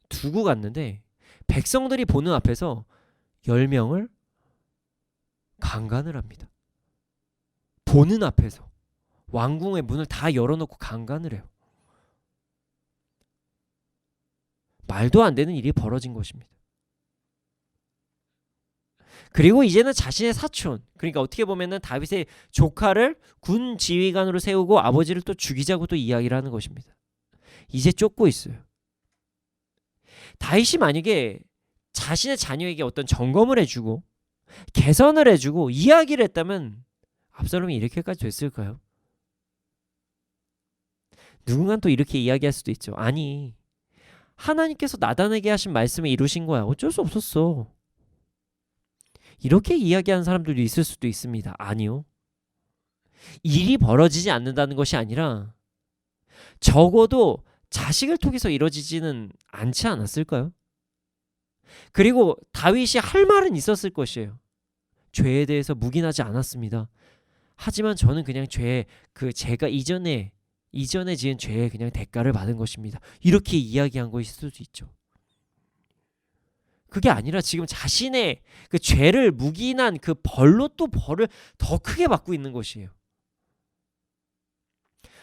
두고 갔는데 백성들이 보는 앞에서 10명을 강간을 합니다. 보는 앞에서 왕궁의 문을 다 열어놓고 강간을 해요. 말도 안 되는 일이 벌어진 것입니다. 그리고 이제는 자신의 사촌, 그러니까 어떻게 보면은 다윗의 조카를 군 지휘관으로 세우고 아버지를 또 죽이자고 또 이야기를 하는 것입니다. 이제 쫓고 있어요. 다윗이 만약에 자신의 자녀에게 어떤 점검을 해주고 개선을 해주고 이야기를 했다면 압살롬이 이렇게까지 됐을까요? 누군가는 또 이렇게 이야기할 수도 있죠. 아니, 하나님께서 나단에게 하신 말씀을 이루신 거야. 어쩔 수 없었어. 이렇게 이야기하는 사람들도 있을 수도 있습니다. 아니요. 일이 벌어지지 않는다는 것이 아니라 적어도 자식을 통해서 이루어지지는 않지 않았을까요? 그리고 다윗이 할 말은 있었을 것이에요. 죄에 대해서 묵인하지 않았습니다. 하지만 저는 그냥 제가 이전에 지은 죄의 그냥 대가를 받은 것입니다. 이렇게 이야기한 것일 수도 있죠. 그게 아니라 지금 자신의 그 죄를 묵인한 그 벌로 또 벌을 더 크게 받고 있는 것이에요.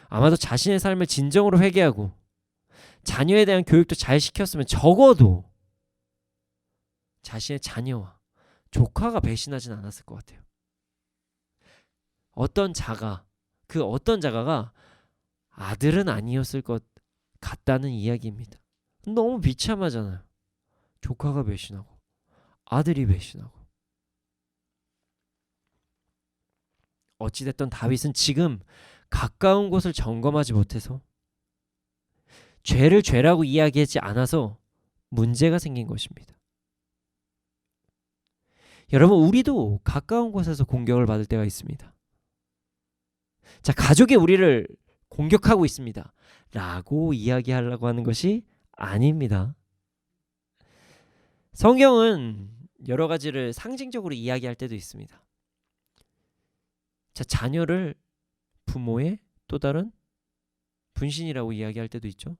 아마도 자신의 삶을 진정으로 회개하고 자녀에 대한 교육도 잘 시켰으면 적어도 자신의 자녀와 조카가 배신하진 않았을 것 같아요. 어떤 자가가 아들은 아니었을 것 같다는 이야기입니다. 너무 비참하잖아요. 조카가 배신하고 아들이 배신하고. 어찌됐든 다윗은 지금 가까운 곳을 점검하지 못해서 죄를 죄라고 이야기하지 않아서 문제가 생긴 것입니다. 여러분, 우리도 가까운 곳에서 공격을 받을 때가 있습니다. 자, 가족이 우리를 공격하고 있습니다 라고 이야기하려고 하는 것이 아닙니다. 성경은 여러 가지를 상징적으로 이야기할 때도 있습니다. 자, 자녀를 부모의 또 다른 분신이라고 이야기할 때도 있죠.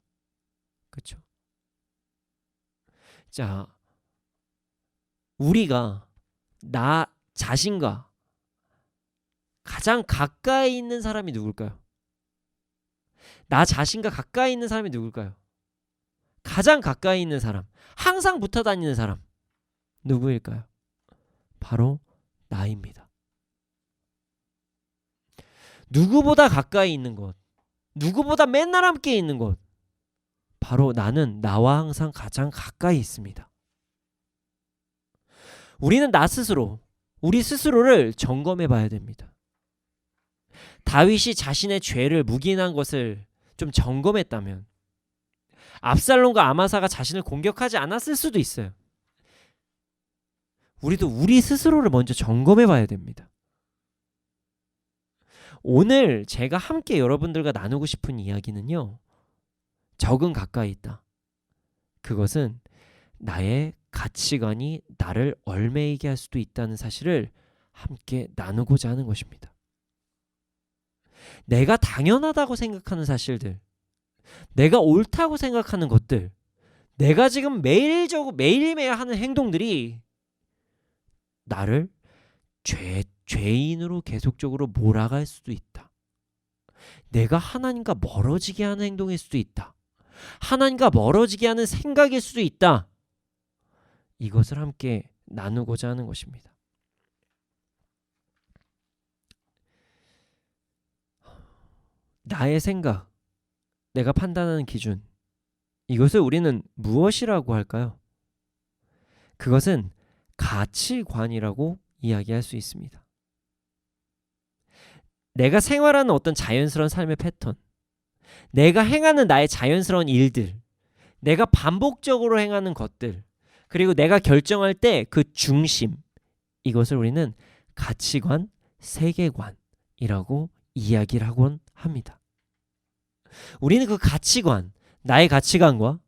그렇죠? 자, 우리가 나 자신과 가장 가까이 있는 사람이 누굴까요? 나 자신과 가까이 있는 사람이 누굴까요? 가장 가까이 있는 사람, 항상 붙어 다니는 사람 누구일까요? 바로 나입니다. 누구보다 가까이 있는 것, 누구보다 맨날 함께 있는 것, 바로 나는 나와 항상 가장 가까이 있습니다. 우리는 우리 스스로를 점검해 봐야 됩니다. 다윗이 자신의 죄를 묵인한 것을 좀 점검했다면 압살롬과 아마사가 자신을 공격하지 않았을 수도 있어요. 우리도 우리 스스로를 먼저 점검해 봐야 됩니다. 오늘 제가 함께 여러분들과 나누고 싶은 이야기는요, 적은 가까이 있다. 그것은 나의 가치관이 나를 얽매이게 할 수도 있다는 사실을 함께 나누고자 하는 것입니다. 내가 당연하다고 생각하는 사실들, 내가 옳다고 생각하는 것들, 내가 지금 매일매일 하는 행동들이 나를 죄인으로 계속적으로 몰아갈 수도 있다. 내가 하나님과 멀어지게 하는 행동일 수도 있다. 하나님과 멀어지게 하는 생각일 수도 있다. 이것을 함께 나누고자 하는 것입니다. 나의 생각, 내가 판단하는 기준, 이것을 우리는 무엇이라고 할까요? 그것은 가치관이라고 이야기할 수 있습니다. 내가 생활하는 어떤 자연스러운 삶의 패턴, 내가 행하는 나의 자연스러운 일들, 내가 반복적으로 행하는 것들, 그리고 내가 결정할 때 그 중심, 이것을 우리는 가치관, 세계관이라고 이야기를 하곤 합니다. 우리는 그 가치관, 나의 가치관과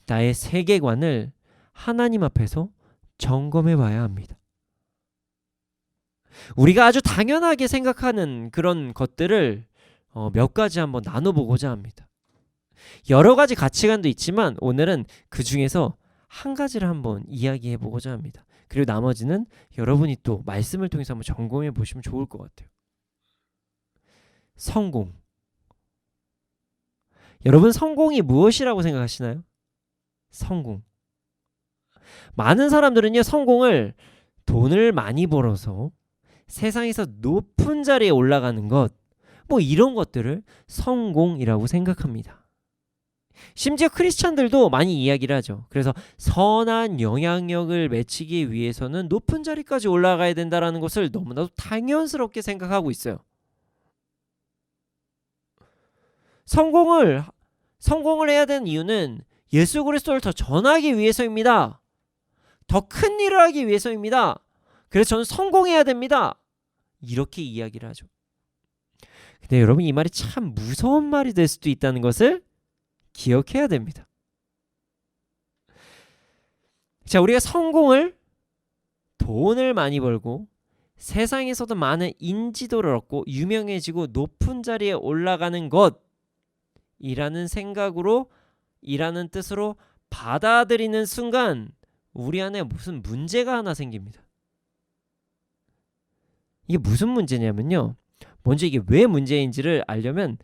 나의 세계관을 하나님 앞에서 점검해 봐야 합니다. 우리가 아주 당연하게 생각하는 그런 것들을 몇 가지 한번 나눠보고자 합니다. 여러 가지 가치관도 있지만 오늘은 그 중에서 한 가지를 한번 이야기해 보고자 합니다. 그리고 나머지는 여러분이 또 말씀을 통해서 한번 점검해 보시면 좋을 것 같아요. 성공. 여러분, 성공이 무엇이라고 생각하시나요? 성공. 많은 사람들은요, 성공을 돈을 많이 벌어서 세상에서 높은 자리에 올라가는 것, 뭐 이런 것들을 성공이라고 생각합니다. 심지어 크리스찬들도 많이 이야기를 하죠. 그래서 선한 영향력을 맺히기 위해서는 높은 자리까지 올라가야 된다는 것을 너무나도 당연스럽게 생각하고 있어요. 성공을 해야 되는 이유는 예수 그리스도를 더 전하기 위해서입니다. 더 큰 일을 하기 위해서입니다. 그래서 저는 성공해야 됩니다. 이렇게 이야기를 하죠. 근데 여러분, 이 말이 참 무서운 말이 될 수도 있다는 것을 기억해야 됩니다. 자, 우리가 성공을 돈을 많이 벌고 세상에서도 많은 인지도를 얻고 유명해지고 높은 자리에 올라가는 것이라는 생각으로, 이라는 뜻으로 받아들이는 순간 우리 안에 무슨 문제가 하나 생깁니다. 이게 무슨 문제냐면요, 먼저 이게 왜 문제인지를 알려면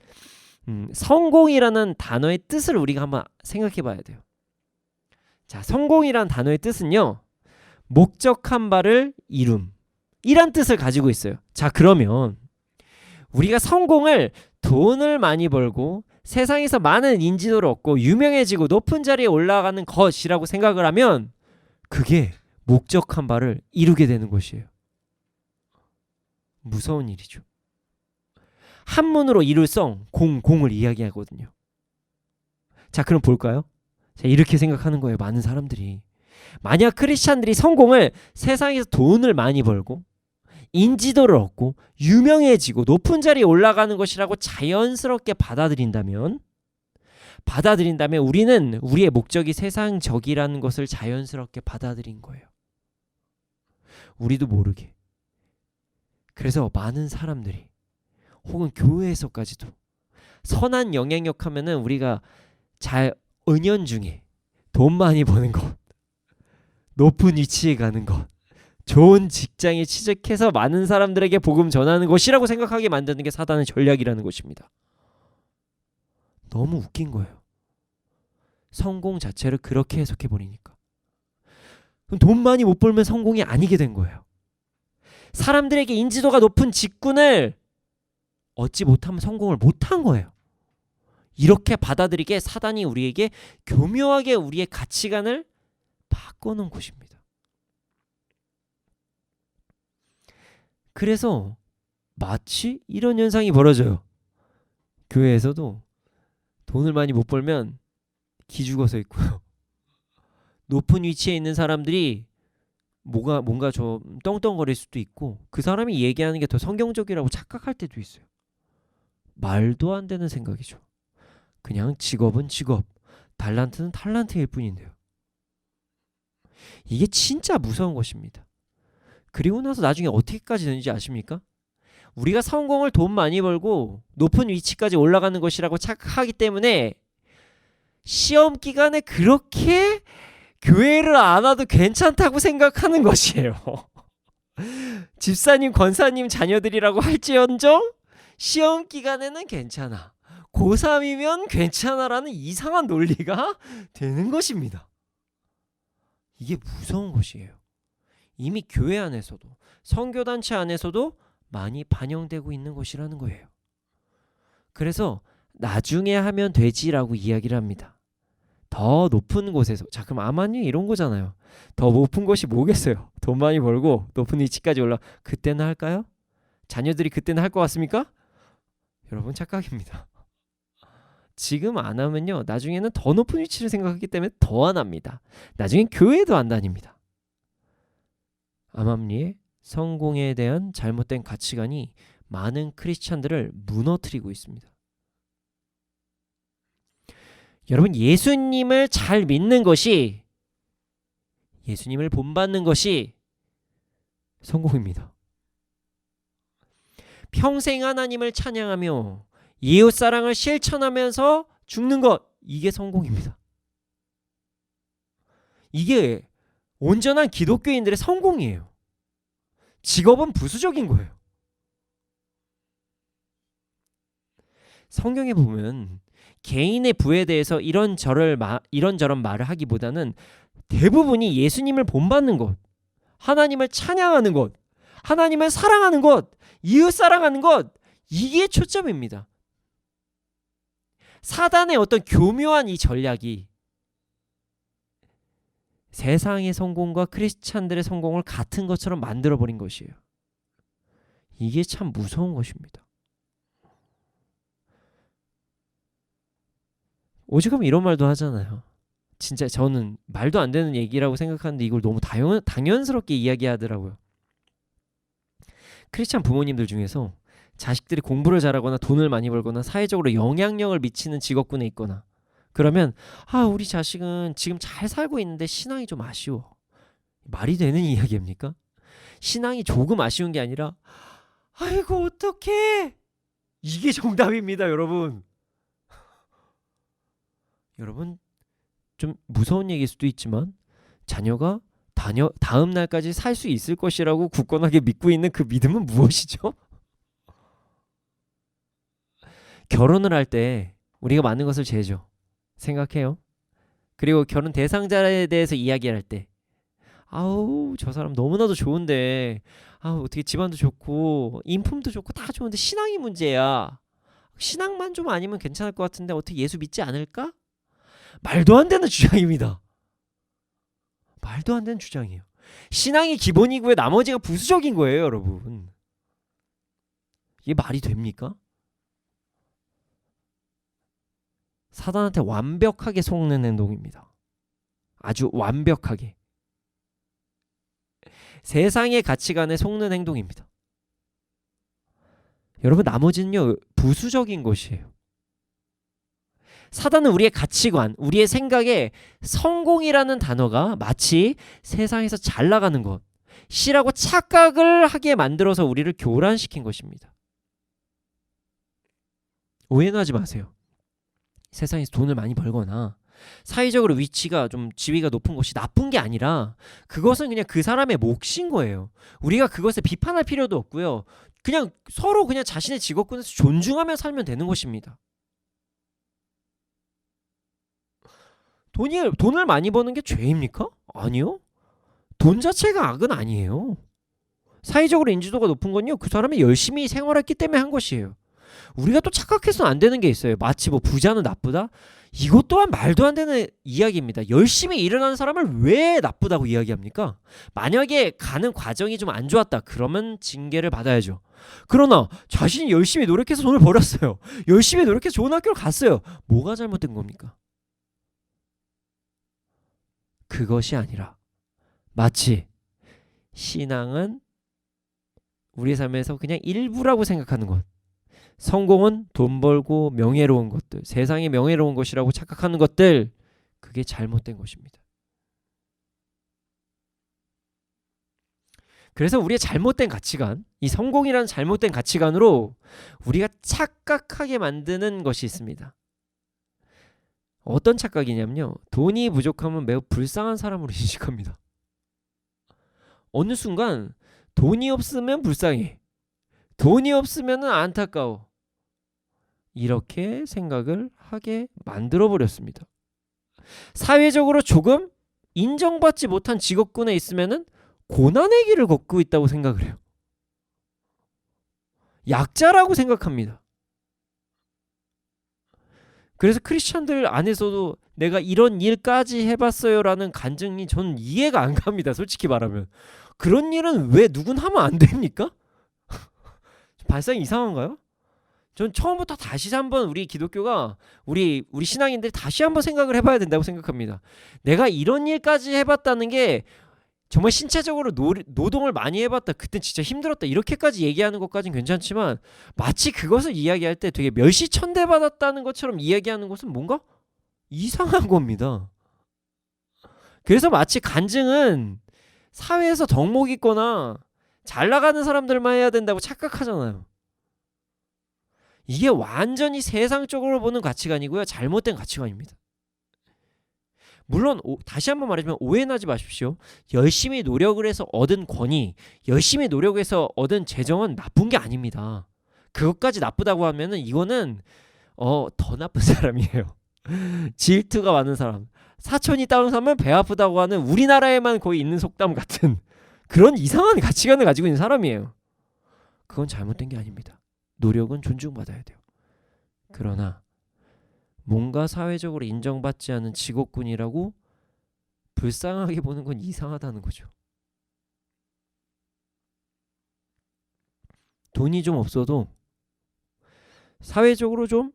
성공이라는 단어의 뜻을 우리가 한번 생각해 봐야 돼요. 자, 성공이라는 단어의 뜻은요, 목적한 바를 이룸, 이란 뜻을 가지고 있어요. 자, 그러면 우리가 성공을 돈을 많이 벌고 세상에서 많은 인지도를 얻고 유명해지고 높은 자리에 올라가는 것이라고 생각을 하면 그게 목적한 바를 이루게 되는 것이에요. 무서운 일이죠. 한문으로 이룰 성, 공을 이야기하거든요. 자, 그럼 볼까요? 자, 이렇게 생각하는 거예요, 많은 사람들이. 만약 크리스찬들이 성공을 세상에서 돈을 많이 벌고 인지도를 얻고 유명해지고 높은 자리에 올라가는 것이라고 자연스럽게 받아들인다면 우리는 우리의 목적이 세상적이라는 것을 자연스럽게 받아들인 거예요. 우리도 모르게. 그래서 많은 사람들이, 혹은 교회에서까지도 선한 영향력 하면은 우리가 잘 은연중에 돈 많이 버는 것, 높은 위치에 가는 것, 좋은 직장에 취직해서 많은 사람들에게 복음 전하는 것이라고 생각하게 만드는 게 사단의 전략이라는 것입니다. 너무 웃긴 거예요. 성공 자체를 그렇게 해석해버리니까. 그럼 돈 많이 못 벌면 성공이 아니게 된 거예요. 사람들에게 인지도가 높은 직군을 얻지 못하면 성공을 못한 거예요. 이렇게 받아들이게 사단이 우리에게 교묘하게 우리의 가치관을 바꿔놓은 것입니다. 그래서 마치 이런 현상이 벌어져요. 교회에서도 돈을 많이 못 벌면 기죽어서 있고요. 높은 위치에 있는 사람들이 뭔가 좀 떵떵거릴 수도 있고, 그 사람이 얘기하는 게 더 성경적이라고 착각할 때도 있어요. 말도 안 되는 생각이죠. 그냥 직업은 직업, 달란트는 달란트일 뿐인데요. 이게 진짜 무서운 것입니다. 그리고 나서 나중에 어떻게까지 되는지 아십니까? 우리가 성공을 돈 많이 벌고 높은 위치까지 올라가는 것이라고 착각하기 때문에 시험 기간에 그렇게 교회를 안 와도 괜찮다고 생각하는 것이에요. 집사님, 권사님 자녀들이라고 할지언정 시험 기간에는 괜찮아, 고3이면 괜찮아라는 이상한 논리가 되는 것입니다. 이게 무서운 것이에요. 이미 교회 안에서도, 선교단체 안에서도 많이 반영되고 있는 것이라는 거예요. 그래서 나중에 하면 되지라고 이야기를 합니다. 더 높은 곳에서. 자, 그럼 아마니 이런 거잖아요. 더 높은 곳이 뭐겠어요? 돈 많이 벌고 높은 위치까지 올라, 그때는 할까요? 자녀들이 그때는 할 것 같습니까? 여러분, 착각입니다. 지금 안 하면요, 나중에는 더 높은 위치를 생각하기 때문에 더 안 합니다. 나중엔 교회도 안 다닙니다. 암암리의 성공에 대한 잘못된 가치관이 많은 크리스찬들을 무너뜨리고 있습니다. 여러분, 예수님을 잘 믿는 것이, 예수님을 본받는 것이 성공입니다. 평생 하나님을 찬양하며 이웃사랑을 실천하면서 죽는 것, 이게 성공입니다. 이게 온전한 기독교인들의 성공이에요. 직업은 부수적인 거예요. 성경에 보면 개인의 부에 대해서 이런저런 말을 하기보다는 대부분이 예수님을 본받는 것, 하나님을 찬양하는 것, 하나님을 사랑하는 것, 이웃 사랑하는 것, 이게 초점입니다. 사단의 어떤 교묘한 이 전략이 세상의 성공과 크리스찬들의 성공을 같은 것처럼 만들어버린 것이에요. 이게 참 무서운 것입니다. 오죽하면 이런 말도 하잖아요. 진짜 저는 말도 안 되는 얘기라고 생각하는데 이걸 너무 당연스럽게 이야기하더라고요. 크리스찬 부모님들 중에서 자식들이 공부를 잘하거나 돈을 많이 벌거나 사회적으로 영향력을 미치는 직업군에 있거나 그러면 우리 자식은 지금 잘 살고 있는데 신앙이 좀 아쉬워. 말이 되는 이야기입니까? 신앙이 조금 아쉬운 게 아니라 아이고 어떡해, 이게 정답입니다. 여러분 좀 무서운 얘기일 수도 있지만 자녀가 다음 날까지 살 수 있을 것이라고 굳건하게 믿고 있는 그 믿음은 무엇이죠? 결혼을 할 때 우리가 많은 것을 재죠. 생각해요. 그리고 결혼 대상자에 대해서 이야기할 때 저 사람 너무나도 좋은데 어떻게 집안도 좋고 인품도 좋고 다 좋은데 신앙이 문제야. 신앙만 좀 아니면 괜찮을 것 같은데 어떻게 예수 믿지 않을까? 말도 안 되는 주장입니다. 말도 안 되는 주장이에요. 신앙이 기본이고요, 나머지가 부수적인 거예요, 여러분. 이게 말이 됩니까? 사단한테 완벽하게 속는 행동입니다. 아주 완벽하게. 세상의 가치관에 속는 행동입니다. 여러분, 나머지는요 부수적인 것이에요. 사단은 우리의 가치관, 우리의 생각에 성공이라는 단어가 마치 세상에서 잘 나가는 것, 시라고 착각을 하게 만들어서 우리를 교란시킨 것입니다. 오해는 하지 마세요. 세상에서 돈을 많이 벌거나 사회적으로 위치가 좀 지위가 높은 것이 나쁜 게 아니라 그것은 그냥 그 사람의 몫인 거예요. 우리가 그것을 비판할 필요도 없고요. 그냥 서로 그냥 자신의 직업군에서 존중하며 살면 되는 것입니다. 돈을 많이 버는 게 죄입니까? 아니요. 돈 자체가 악은 아니에요. 사회적으로 인지도가 높은 건요, 그 사람이 열심히 생활했기 때문에 한 것이에요. 우리가 또 착각해서는 안 되는 게 있어요. 마치 부자는 나쁘다? 이것 또한 말도 안 되는 이야기입니다. 열심히 일어나는 사람을 왜 나쁘다고 이야기합니까? 만약에 가는 과정이 좀 안 좋았다, 그러면 징계를 받아야죠. 그러나 자신이 열심히 노력해서 돈을 벌었어요. 열심히 노력해서 좋은 학교를 갔어요. 뭐가 잘못된 겁니까? 그것이 아니라 마치 신앙은 우리 삶에서 그냥 일부라고 생각하는 것, 성공은 돈 벌고 명예로운 것들, 세상이 명예로운 것이라고 착각하는 것들, 그게 잘못된 것입니다. 그래서 우리의 잘못된 가치관, 이 성공이라는 잘못된 가치관으로 우리가 착각하게 만드는 것이 있습니다. 어떤 착각이냐면요, 돈이 부족하면 매우 불쌍한 사람으로 인식합니다. 어느 순간 돈이 없으면 불쌍해, 돈이 없으면 안타까워, 이렇게 생각을 하게 만들어버렸습니다. 사회적으로 조금 인정받지 못한 직업군에 있으면 고난의 길을 걷고 있다고 생각을 해요. 약자라고 생각합니다. 그래서 크리스찬들 안에서도 내가 이런 일까지 해봤어요 라는 간증이 저는 이해가 안 갑니다. 솔직히 말하면. 그런 일은 왜 누군 하면 안 됩니까? 발상이 이상한가요? 전 처음부터 다시 한번 우리 기독교가 우리 신앙인들이 다시 한번 생각을 해봐야 된다고 생각합니다. 내가 이런 일까지 해봤다는 게 정말 신체적으로 노동을 많이 해봤다, 그때 진짜 힘들었다, 이렇게까지 얘기하는 것까지는 괜찮지만 마치 그것을 이야기할 때 되게 멸시천대받았다는 것처럼 이야기하는 것은 뭔가 이상한 겁니다. 그래서 마치 간증은 사회에서 덕목 있거나 잘 나가는 사람들만 해야 된다고 착각하잖아요. 이게 완전히 세상적으로 보는 가치관이고요. 잘못된 가치관입니다. 물론 다시 한번 말하지만 오해하지 마십시오. 열심히 노력을 해서 얻은 권위, 열심히 노력해서 얻은 재정은 나쁜 게 아닙니다. 그것까지 나쁘다고 하면은 이거는 더 나쁜 사람이에요. 질투가 많은 사람. 사촌이 다운 사람은 배 아프다고 하는 우리나라에만 거의 있는 속담 같은 그런 이상한 가치관을 가지고 있는 사람이에요. 그건 잘못된 게 아닙니다. 노력은 존중받아야 돼요. 그러나 뭔가 사회적으로 인정받지 않은 직업군이라고 불쌍하게 보는 건 이상하다는 거죠. 돈이 좀 없어도 사회적으로 좀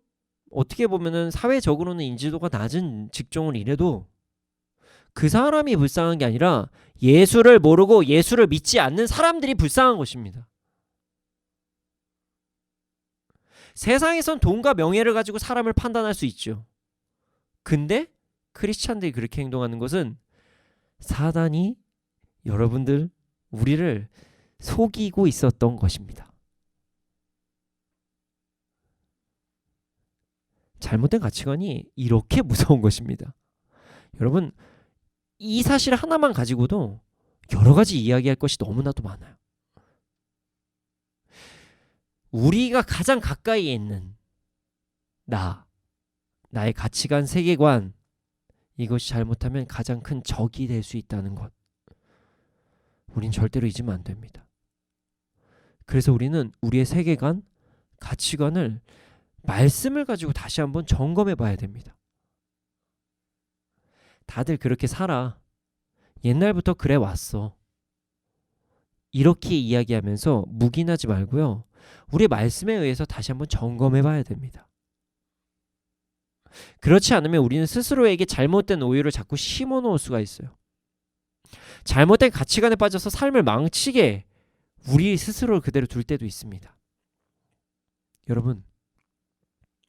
어떻게 보면은 사회적으로는 인지도가 낮은 직종을 일해도 그 사람이 불쌍한 게 아니라 예수를 모르고 예수를 믿지 않는 사람들이 불쌍한 것입니다. 세상에선 돈과 명예를 가지고 사람을 판단할 수 있죠. 근데 크리스찬들이 그렇게 행동하는 것은 사단이 여러분들 우리를 속이고 있었던 것입니다. 잘못된 가치관이 이렇게 무서운 것입니다. 여러분 이 사실 하나만 가지고도 여러 가지 이야기할 것이 너무나도 많아요. 우리가 가장 가까이에 있는 나의 가치관, 세계관, 이것이 잘못하면 가장 큰 적이 될 수 있다는 것. 우린 절대로 잊으면 안 됩니다. 그래서 우리는 우리의 세계관, 가치관을 말씀을 가지고 다시 한번 점검해 봐야 됩니다. 다들 그렇게 살아. 옛날부터 그래 왔어. 이렇게 이야기하면서 묵인하지 말고요. 우리의 말씀에 의해서 다시 한번 점검해 봐야 됩니다. 그렇지 않으면 우리는 스스로에게 잘못된 오해를 자꾸 심어 놓을 수가 있어요. 잘못된 가치관에 빠져서 삶을 망치게 우리 스스로를 그대로 둘 때도 있습니다. 여러분,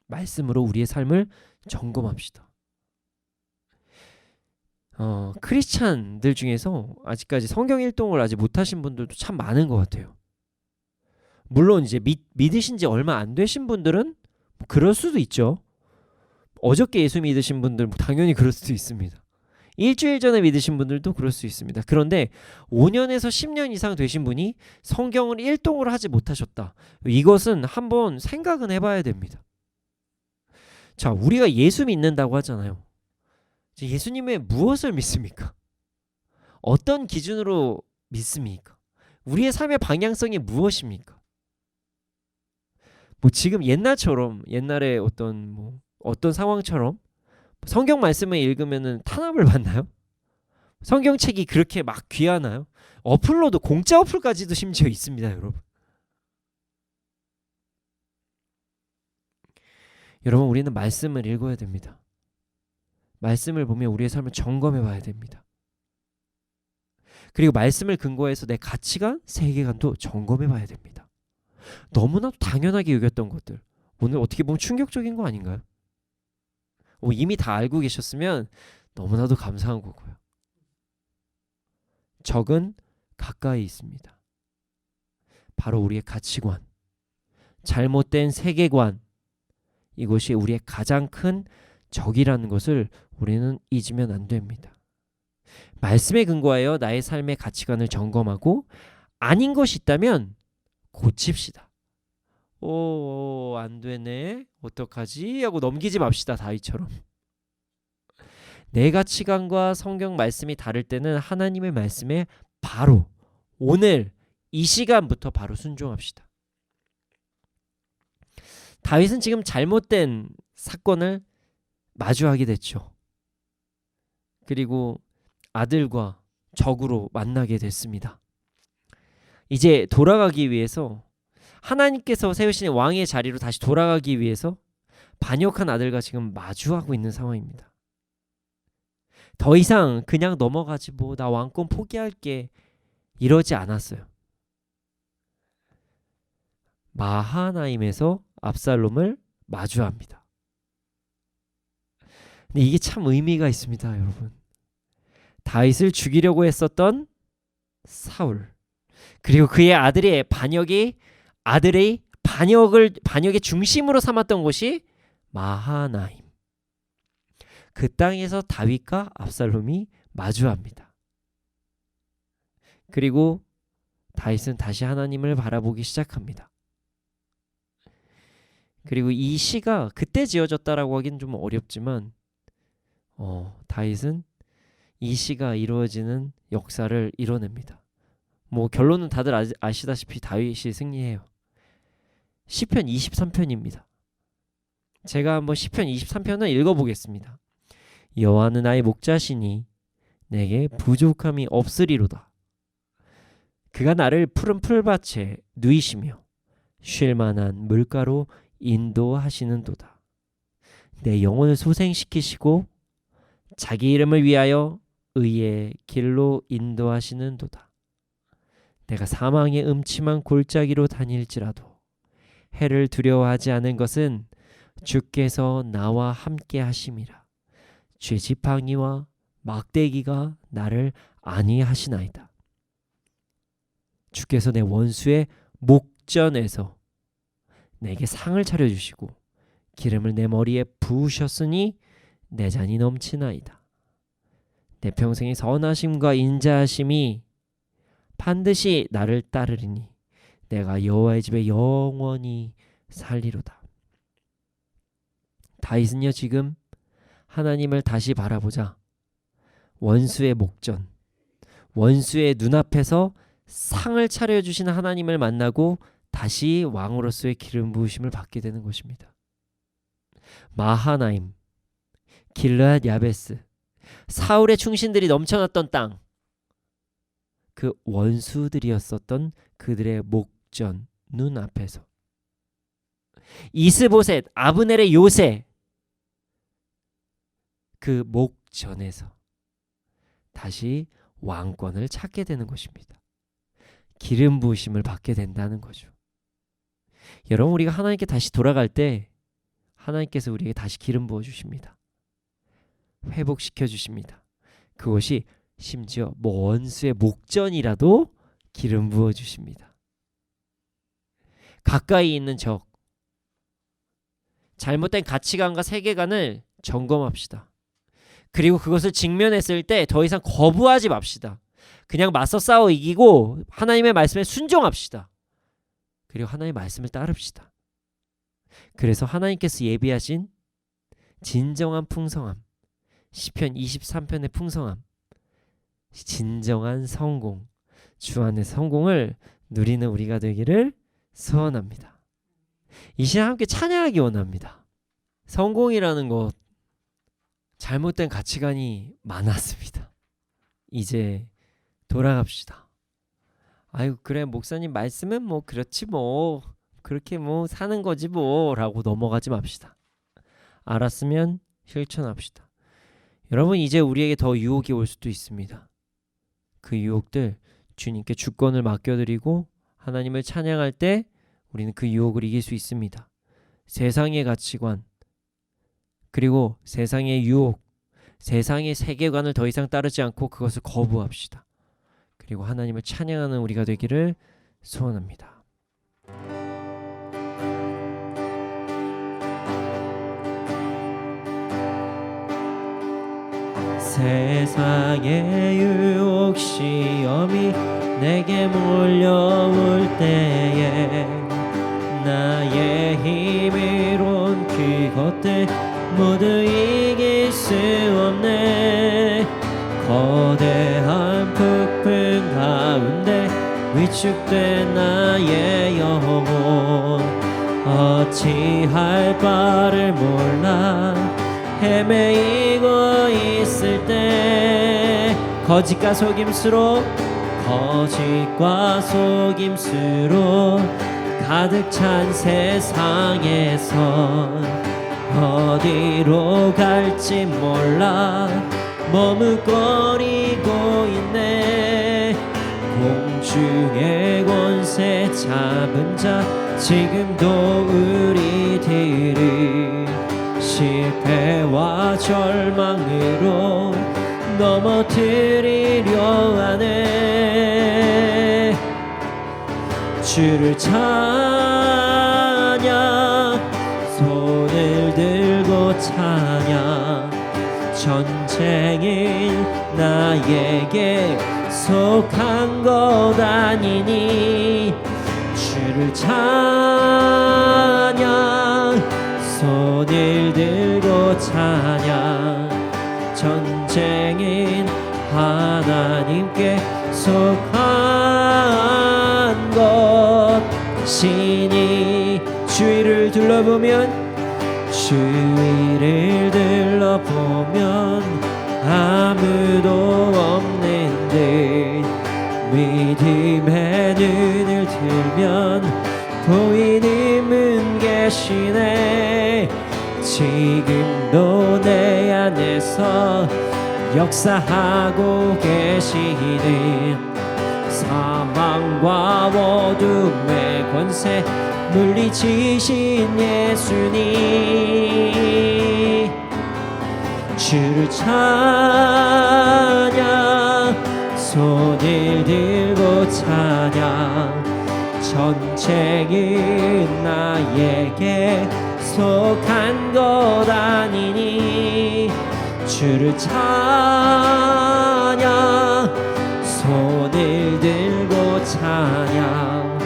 말씀으로 우리의 삶을 점검합시다. 크리스찬들 중에서 아직까지 성경 일동을 아직 못하신 분들도 참 많은 것 같아요. 물론 이제 믿으신 지 얼마 안 되신 분들은 그럴 수도 있죠. 어저께 예수 믿으신 분들 당연히 그럴 수도 있습니다. 일주일 전에 믿으신 분들도 그럴 수 있습니다. 그런데 5년에서 10년 이상 되신 분이 성경을 일동을 하지 못하셨다. 이것은 한번 생각은 해봐야 됩니다. 자, 우리가 예수 믿는다고 하잖아요. 예수님의 무엇을 믿습니까? 어떤 기준으로 믿습니까? 우리의 삶의 방향성이 무엇입니까? 지금 옛날에 어떤 상황처럼 성경 말씀을 읽으면은 탄압을 받나요? 성경책이 그렇게 막 귀하나요? 어플로도 공짜 어플까지도 심지어 있습니다, 여러분. 여러분, 우리는 말씀을 읽어야 됩니다. 말씀을 보면 우리의 삶을 점검해 봐야 됩니다. 그리고 말씀을 근거해서 내 가치관, 세계관도 점검해 봐야 됩니다. 너무나도 당연하게 여겼던 것들, 오늘 어떻게 보면 충격적인 거 아닌가요? 이미 다 알고 계셨으면 너무나도 감사한 거고요. 적은 가까이 있습니다. 바로 우리의 가치관, 잘못된 세계관, 이것이 우리의 가장 큰 적이라는 것을 우리는 잊으면 안 됩니다. 말씀에 근거하여 나의 삶의 가치관을 점검하고 아닌 것이 있다면 고칩시다. 안 되네. 어떡하지? 하고 넘기지 맙시다. 다윗처럼. 내 가치관과 성경 말씀이 다를 때는 하나님의 말씀에 바로 오늘 이 시간부터 바로 순종합시다. 다윗은 지금 잘못된 사건을 마주하게 됐죠. 그리고 아들과 적으로 만나게 됐습니다. 이제 돌아가기 위해서 하나님께서 세우신 왕의 자리로 다시 돌아가기 위해서 반역한 아들과 지금 마주하고 있는 상황입니다. 더 이상 그냥 넘어가지 나 왕권 포기할게 이러지 않았어요. 마하나임에서 압살롬을 마주합니다. 근데 이게 참 의미가 있습니다, 여러분. 다윗을 죽이려고 했었던 사울, 그리고 그의 아들의 반역이 아들의 반역의 중심으로 삼았던 곳이 마하나임. 그 땅에서 다윗과 압살롬이 마주합니다. 그리고 다윗은 다시 하나님을 바라보기 시작합니다. 그리고 이 시가 그때 지어졌다라고 하기는 좀 어렵지만 다윗은 이 시가 이루어지는 역사를 이뤄냅니다. 뭐 결론은 다들 아시다시피 다윗이 승리해요. 시편 23편입니다. 제가 한번 시편 23편을 읽어보겠습니다. 여호와는 나의 목자시니 내게 부족함이 없으리로다. 그가 나를 푸른 풀밭에 누이시며 쉴 만한 물가로 인도하시는도다. 내 영혼을 소생시키시고 자기 이름을 위하여 의의 길로 인도하시는도다. 내가 사망의 음침한 골짜기로 다닐지라도 해를 두려워하지 않은 것은 주께서 나와 함께 하심이라. 주의 지팡이와 막대기가 나를 안위하시나이다. 주께서 내 원수의 목전에서 내게 상을 차려주시고 기름을 내 머리에 부으셨으니 내 잔이 넘치나이다. 내 평생의 선하심과 인자하심이 반드시 나를 따르리니 내가 여호와의 집에 영원히 살리로다. 다윗은요 지금 하나님을 다시 바라보자 원수의 목전, 원수의 눈앞에서 상을 차려주시는 하나님을 만나고 다시 왕으로서의 기름 부으심을 받게 되는 것입니다. 마하나임, 길르앗 야베스, 사울의 충신들이 넘쳐났던 땅, 그 원수들이었었던 그들의 목전 눈앞에서 이스보셋, 아브넬의 요새, 그 목전에서 다시 왕권을 찾게 되는 것입니다. 기름 부으심을 받게 된다는 거죠. 여러분, 우리가 하나님께 다시 돌아갈 때 하나님께서 우리에게 다시 기름 부어 주십니다. 회복시켜 주십니다. 그것이 심지어 원수의 목전이라도 기름 부어 주십니다. 가까이 있는 적, 잘못된 가치관과 세계관을 점검합시다. 그리고 그것을 직면했을 때 더 이상 거부하지 맙시다. 그냥 맞서 싸워 이기고 하나님의 말씀에 순종합시다. 그리고 하나님의 말씀을 따릅시다. 그래서 하나님께서 예비하신 진정한 풍성함, 시편 23편의 풍성함, 진정한 성공, 주 안의 성공을 누리는 우리가 되기를 소원합니다. 이 시간 함께 찬양하기 원합니다. 성공이라는 것, 잘못된 가치관이 많았습니다. 이제 돌아갑시다. 아유, 그래 목사님 말씀은 뭐 그렇지 뭐 그렇게 뭐 사는 거지 뭐 라고 넘어가지 맙시다. 알았으면 실천합시다. 여러분, 이제 우리에게 더 유혹이 올 수도 있습니다. 그 유혹들 주님께 주권을 맡겨드리고 하나님을 찬양할 때 우리는 그 유혹을 이길 수 있습니다. 세상의 가치관, 그리고 세상의 유혹, 세상의 세계관을 더 이상 따르지 않고 그것을 거부합시다. 그리고 하나님을 찬양하는 우리가 되기를 소원합니다. 세상의 유혹 시험이 내게 몰려올 때에 나의 힘이론 그것들 모두 이길 수 없네. 거대한 폭풍 가운데 위축된 나의 영혼 어찌할 바를 몰라 헤매이고 있을 때 거짓과 속임수로 가득 찬 세상에선 어디로 갈지 몰라 머뭇거리고 있네. 공중의 권세 잡은 자 지금도 우리들을 실패와 절망으로 넘어뜨리려 하네. 주를 찬양하며 찬양 전쟁은 나에게 속한 것 아니니 주를 찬양 손을 들고 찬양 전쟁은 하나님께 속한 것이니 주위를 둘러보면 주위를 둘러보면 아무도 없는 듯 믿음의 눈을 들면 보이는 분 계시네 지금도 내 안에서 역사하고 계시는 사망과 어둠의 권세 물리치신 예수님 주를 찬양 손을 들고 찬양 전쟁은 나에게 속한 것 아니니 주를 찬양 손을 들고 찬양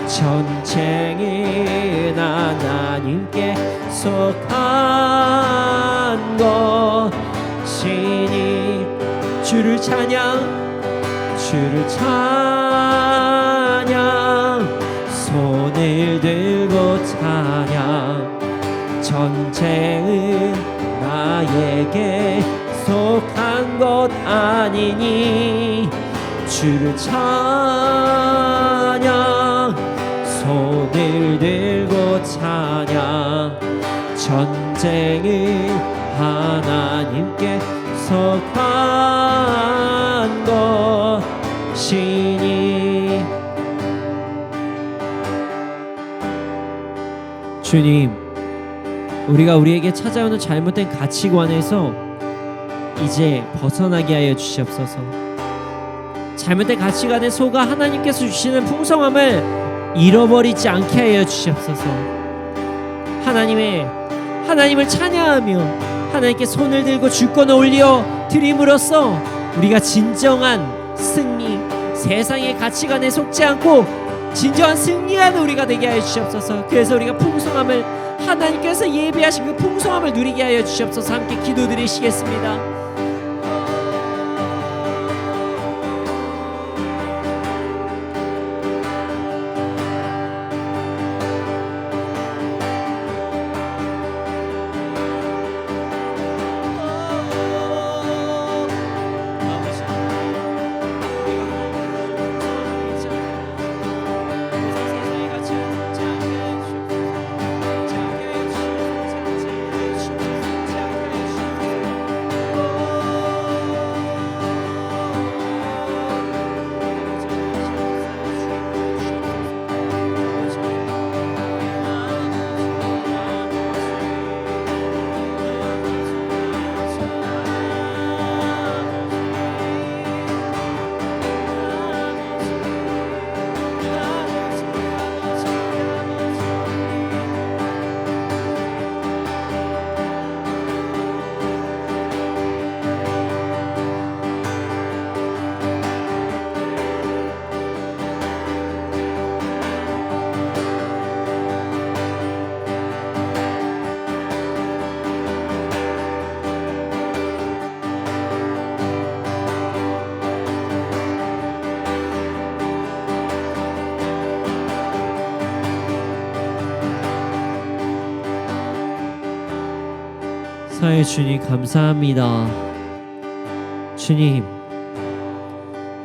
전쟁은 하나님께 속한 것이니 주를 찬양 손을 들고 찬양 전쟁은 나에게 속한 것 아니니 주를 찬양 손을 들고 찬양 전쟁은 하나님께 속한 것이니 주님 우리가 우리에게 찾아오는 잘못된 가치관에서 이제 벗어나게 하여 주시옵소서 잘못된 가치관에 속아 하나님께서 주시는 풍성함을 잃어버리지 않게 하여 주시옵소서 하나님을 찬양하며 하나님께 손을 들고 주권을 올려 드림으로써 우리가 진정한 승리 세상의 가치관에 속지 않고 진정한 승리하는 우리가 되게 하여 주시옵소서 그래서 우리가 풍성함을 하나님께서 예비하신 그 풍성함을 누리게 하여 주시옵소서 함께 기도드리시겠습니다. 사랑의 주님 감사합니다. 주님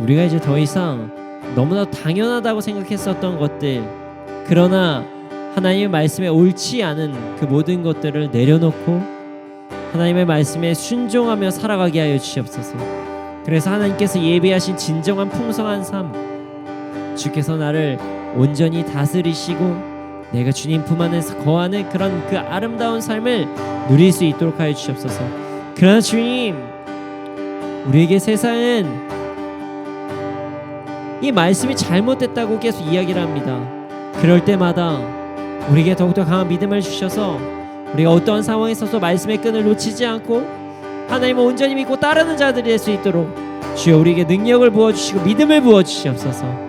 우리가 이제 더 이상 너무나 당연하다고 생각했었던 것들 그러나 하나님의 말씀에 옳지 않은 그 모든 것들을 내려놓고 하나님의 말씀에 순종하며 살아가게 하여 주시옵소서. 그래서 하나님께서 예비하신 진정한 풍성한 삶 주께서 나를 온전히 다스리시고 내가 주님 품 안에서 거하는 그런 그 아름다운 삶을 누릴 수 있도록 하여 주시옵소서. 그러나 주님 우리에게 세상은 이 말씀이 잘못됐다고 계속 이야기를 합니다. 그럴 때마다 우리에게 더욱더 강한 믿음을 주셔서 우리가 어떠한 상황에 있어서 말씀의 끈을 놓치지 않고 하나님을 온전히 믿고 따르는 자들이 될 수 있도록 주여 우리에게 능력을 부어주시고 믿음을 부어주시옵소서.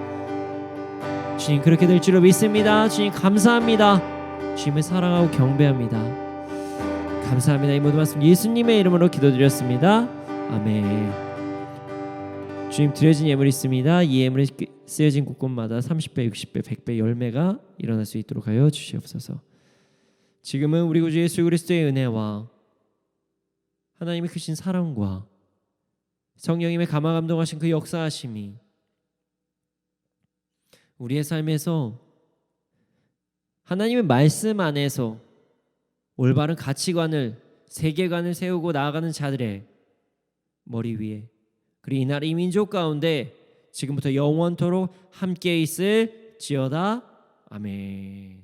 주님 그렇게 될 줄로 믿습니다. 주님 감사합니다. 주님을 사랑하고 경배합니다. 감사합니다. 이 모든 말씀 예수님의 이름으로 기도드렸습니다. 아멘. 주님 드려진 예물이 있습니다. 이 예물에 쓰여진 곳곳마다 30배, 60배, 100배 열매가 일어날 수 있도록 하여 주시옵소서. 지금은 우리 구주 예수 그리스도의 은혜와 하나님의 크신 사랑과 성령님의 감화 감동하신 그 역사하심이 우리의 삶에서 하나님의 말씀 안에서 올바른 가치관을 세계관을 세우고 나아가는 자들의 머리 위에 그리고 이날 이 민족 가운데 지금부터 영원토록 함께 있을지어다. 아멘.